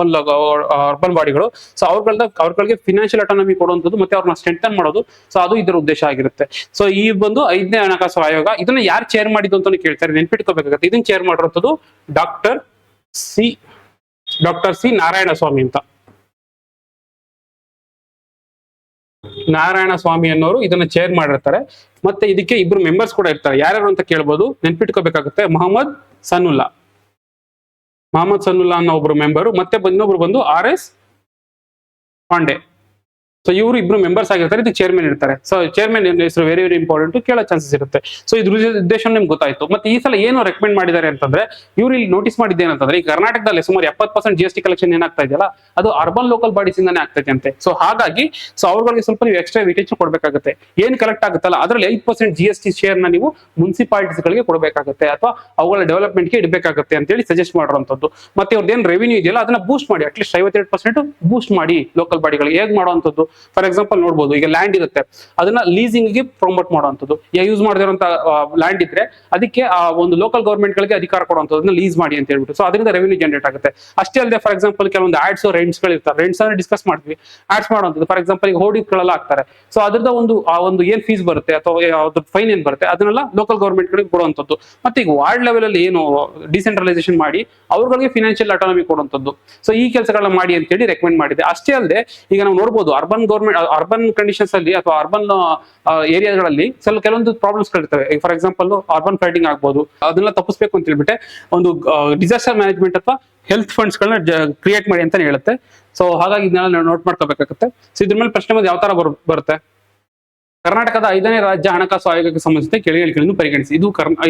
S1: ಅರ್ಬನ್ ಬಾಡಿಗಳು, ಸೊ ಅವ್ರಗಳಿಗೆ ಫಿನಾನ್ಷಿಯಲ್ ಅಟಾನಮಿ ಕೊಡುವಂಥದ್ದು ಮತ್ತೆ ಅವ್ರನ್ನ ಸ್ಟ್ರೆಂಥನ್ ಮಾಡೋದು. ಸೊ ಅದು ಇದರ ಉದ್ದೇಶ ಆಗಿರುತ್ತೆ. ಸೊ ಈ ಒಂದು 5ನೇ ಹಣಕಾಸು ಆಯೋಗ, ಇದನ್ನ ಯಾರು ಚೇರ್ ಮಾಡಿದ್ದು ಅಂತ ಕೇಳ್ತಾರೆ, ನೆನ್ಪಿಟ್ಕೋಬೇಕಾಗುತ್ತೆ. ಇದನ್ನ ಚೇರ್ ಮಾಡಿರುವಂಥದ್ದು ಡಾಕ್ಟರ್ ಸಿ ನಾರಾಯಣ ಸ್ವಾಮಿ ಅಂತ. ನಾರಾಯಣ ಸ್ವಾಮಿ ಅನ್ನೋರು ಇದನ್ನ ಚೇರ್ ಮಾಡಿರ್ತಾರೆ. ಮತ್ತೆ ಇದಕ್ಕೆ ಇಬ್ರು ಮೆಂಬರ್ಸ್ ಕೂಡ ಇರ್ತಾರೆ. ಯಾರ್ಯಾರು ಅಂತ ಕೇಳ್ಬೋದು, ನೆನ್ಪಿಟ್ಕೋಬೇಕಾಗುತ್ತೆ. ಮೊಹಮ್ಮದ್ ಸನ್ನುಲ್ಲಾ ಅನ್ನೋ ಒಬ್ರು ಮೆಂಬರು, ಮತ್ತೆ ಇನ್ನೊಬ್ರು ಬಂದು RS ಪಾಂಡೆ. ಸೊ ಇವರು ಇಬ್ರು ಮೆಂಬರ್ಸ್ ಆಗಿರ್ತಾರೆ, ಇದು ಚೇರ್ಮನ್ ಇರ್ತಾರೆ. ಸೊ ಚೇರ್ಮನ್ ಹೆಸರು ವೆರಿ ವೆರಿ ಇಂಪಾರ್ಟೆಂಟ್, ಕೇಳೋ ಚಾನ್ಸಸ್ ಇರುತ್ತೆ. ಸೊ ಇದ್ರ ಉದ್ದೇಶ ನಿಮ್ಗೆ ಗೊತ್ತಾಯ್ತು. ಮತ್ತೆ ಈ ಸಲ ಏನು ರೆಕಮೆಂಡ್ ಮಾಡಿದ್ದಾರೆ ಅಂತಂದ್ರೆ, ಇವ್ರು ಇಲ್ಲಿ ನೋಟಿಸ್ ಮಾಡಿದ್ದೇನಂತಂದ್ರೆ, ಈ ಕರ್ನಾಟಕದಲ್ಲಿ ಸುಮಾರು 70% GST ಕಲೆಕ್ಷನ್ ಏನಾಗ್ತಾ ಇದೆಯಲ್ಲ, ಅದು ಅರ್ಬನ್ ಲೋಕಲ್ ಬಾಡೀಸ್ ಇಂದಾನೆ ಆಗ್ತೈತೆ ಅಂತೆ. ಸೊ ಹಾಗಾಗಿ ಅವ್ರಿಗೆ ಸ್ವಲ್ಪ ನೀವು ಎಕ್ಸ್ಟ್ರಾ ವೇಟೇಜ್ ಕೊಡ್ಬೇಕಾಗುತ್ತೆ. ಏನ್ ಕಲೆಕ್ಟ್ ಆಗುತ್ತಲ್ಲ ಅದರಲ್ಲಿ 5% GST ಶೇರ್ ನ ನೀವು ಮುನ್ಸಿಪಾಲಿಟೀಸ್ ಗಳಿಗೆ ಕೊಡಬೇಕಾಗುತ್ತೆ ಅಥವಾ ಅವುಗಳ ಡೆವಲಪ್ಮೆಂಟ್ಗೆ ಇಡಬೇಕಾಗುತ್ತೆ ಅಂತ ಹೇಳಿ ಸಜೆಸ್ಟ್ ಮಾಡಿರುವಂತದ್ದು. ಮತ್ತೆ ಅವ್ರದ್ದು ಏನ್ ರೆವಿನ್ಯೂ ಇದೆಯಲ್ಲ ಅದನ್ನ ಬೂಸ್ಟ್ ಮಾಡಿ, ಅಟ್ಲೀಸ್ಟ್ 52% ಬೂಸ್ಟ್ ಮಾಡಿ ಲೋಕಲ್ ಬಾಡಿಗಳಿಗೆ. ಹೇಗೆ ಮಾಡುವಂತದ್ದು? ಫಾರ್ ಎಕ್ಸಾಂಪಲ್ ನೋಡಬಹುದು, ಈಗ ಲ್ಯಾಂಡ್ ಇರುತ್ತೆ, ಅದನ್ನ ಲೀಸಿಂಗ್ ಗೆ ಪ್ರಮೋಟ್ ಮಾಡುವಂಥದ್ದು. ಯೂಸ್ ಮಾಡದಿರುವಂತ ಲ್ಯಾಂಡ್ ಇದ್ರೆ ಅದಕ್ಕೆ ಆ ಒಂದು ಲೋಕಲ್ ಗೌರ್ಮೆಂಟ್ ಗಳಿಗೆ ಅಧಿಕಾರ ಕೊಡುವಂಥದ್ದನ್ನ ಲೀಸ್ ಮಾಡಿ ಅಂತ ಹೇಳ್ಬಿಟ್ಟು. ಸೊ ಅದರಿಂದ ರೆವಿನ್ಯೂ ಜನರೇಟ್ ಆಗುತ್ತೆ. ಅಷ್ಟೇ ಅಲ್ಲದೆ ಫಾರ್ ಎಕ್ಸಾಂಪಲ್ ಕೆಲವೊಂದು ಆಡ್ಸ್ ರೆಂಟ್ಸ್ ಗಳು ಇರ್ತಾರೆ, ರೆಂಟ್ಸ್ ಅನ್ನ ಡಿಸ್ಕಸ್ ಮಾಡ್ತೀವಿ. ಆಡ್ಸ್ ಮಾಡುವಂಥದ್ದು ಫಾರ್ ಎಕ್ಸಾಂಪಲ್ ಈಗ ಹೋರ್ಡಿಂಗ್ಗಳೆಲ್ಲ ಆಗ್ತಾರೆ. ಸೊ ಅದ್ರದ ಒಂದು ಏನ್ ಫೀಸ್ ಬರುತ್ತೆ ಅಥವಾ ಅದ್ರ ಫೈನ್ ಏನ್ ಬರುತ್ತೆ ಅದನ್ನೆಲ್ಲ ಲೋಕಲ್ ಗೌರ್ಮೆಂಟ್ ಗಳಿಗೆ ಕೊಡುವಂಥದ್ದು. ಮತ್ತೆ ಈಗ ವಾರ್ಡ್ ಲೆವೆಲ್ ಅಲ್ಲಿ ಏನು ಡಿಸೆಂಟ್ರಲೈಸೇಷನ್ ಮಾಡಿ ಅವ್ರಗಳಿಗೆ ಫಿನಾನ್ಷಿಯಲ್ ಅಟಾನಮಿ ಕೊಡುವಂಥದ್ದು. ಸೊ ಈ ಕೆಲಸಗಳನ್ನ ಮಾಡಿ ಅಂತ ಹೇಳಿ ರೆಕಮೆಂಡ್ ಮಾಡಿದೆ. ಅಷ್ಟೇ ಅಲ್ಲದೆ ಈಗ ನಾವು ನೋಡಬಹುದು ಅರ್ಬನ್ ಕಂಡೀಷನ್ಸ್ ಅಲ್ಲಿ ಅಥವಾ ಅರ್ಬನ್ ಏರಿಯಾಗಳಲ್ಲಿ ಕೆಲವೊಂದು ಪ್ರಾಬ್ಲಮ್ಸ್ ಗಳಿರ್ತವೆ. ಫಾರ್ ಎಕ್ಸಾಂಪಲ್ ಅರ್ಬನ್ ಫ್ಲಡ್ಡಿಂಗ್ ಆಗ್ಬೋದು, ಅದನ್ನ ತಪ್ಪಿಸ್ಬೇಕು ಅಂತ ಹೇಳ್ಬಿಟ್ಟೆ ಒಂದು ಡಿಸಾಸ್ಟರ್ ಮ್ಯಾನೇಜ್ಮೆಂಟ್ ಅಥವಾ ಹೆಲ್ತ್ ಫಂಡ್ಸ್ ಗಳನ್ನ ಕ್ರಿಯೇಟ್ ಮಾಡಿ ಅಂತಾನೆ ಹೇಳುತ್ತೆ. ಸೊ ಹಾಗಾಗಿ ಇದನ್ನೆಲ್ಲ ನೋಟ್ ಮಾಡ್ಕೋಬೇಕಾಗುತ್ತೆ. ಸೊ ಇದ್ರ ಮೇಲೆ ಪ್ರಶ್ನೆ ಯಾವ ತರ ಬರುತ್ತೆ? ಕರ್ನಾಟಕದ 5ನೇ ರಾಜ್ಯ ಹಣಕಾಸು ಆಯೋಗಕ್ಕೆ ಸಂಬಂಧಿಸಿದ ಕೆಳಗಿಳಿಕೆಗಳನ್ನು ಪರಿಗಣಿಸಿ.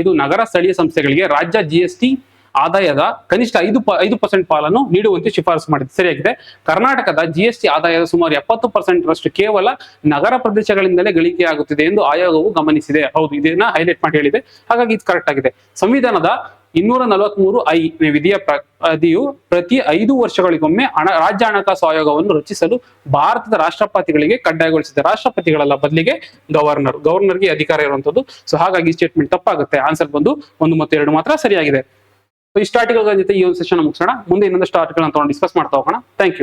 S1: ಇದು ನಗರ ಸ್ಥಳೀಯ ಸಂಸ್ಥೆಗಳಿಗೆ ರಾಜ್ಯ ಜಿಎಸ್ಟಿ ಆದಾಯದ ಕನಿಷ್ಠ 5% ಪಾಲನ್ನು ನೀಡುವಂತೆ ಶಿಫಾರಸು ಮಾಡಿದೆ. ಸರಿಯಾಗಿದೆ. ಕರ್ನಾಟಕದ ಜಿಎಸ್ಟಿ ಆದಾಯದ ಸುಮಾರು 70% ಕೇವಲ ನಗರ ಪ್ರದೇಶಗಳಿಂದಲೇ ಗಳಿಕೆಯಾಗುತ್ತಿದೆ ಎಂದು ಆಯೋಗವು ಗಮನಿಸಿದೆ. ಹೌದು, ಇದನ್ನ ಹೈಲೈಟ್ ಮಾಡಿ ಹೇಳಿದೆ, ಹಾಗಾಗಿ ಇದು ಕರೆಕ್ಟ್ ಆಗಿದೆ. ಸಂವಿಧಾನದ 243(i) ವಿಧಿಯ ಅದಿಯು ಪ್ರತಿ 5 ವರ್ಷಗಳಿಗೊಮ್ಮೆ ರಾಜ್ಯ ಹಣಕಾಸು ಆಯೋಗವನ್ನು ರಚಿಸಲು ಭಾರತದ ರಾಷ್ಟ್ರಪತಿಗಳಿಗೆ ಕಡ್ಡಾಯಗೊಳಿಸಿದೆ. ರಾಷ್ಟ್ರಪತಿಗಳಲ್ಲ, ಬದಲಿಗೆ ಗವರ್ನರ್ಗೆ ಅಧಿಕಾರ ಇರುವಂತದ್ದು. ಸೊ ಹಾಗಾಗಿ ಸ್ಟೇಟ್ಮೆಂಟ್ ತಪ್ಪಾಗುತ್ತೆ. ಆನ್ಸರ್ ಬಂದು 1 ಮತ್ತು 2 ಮಾತ್ರ ಸರಿಯಾಗಿದೆ. ಇಷ್ಟು ಆರ್ಟಿಕಲ್ ಜೊತೆ ಈ ಒಂದು ಸೆಷನ್ ಮುಗಿಸೋಣ. ಮುಂದೆ ಇನ್ನೊಂದಷ್ಟು ಆರ್ಟಿಕಲ್ ಅಂತ ಡಿಸ್ಕಸ್ ಮಾಡ್ತಾ ಹೋಗೋಣ. Thank you.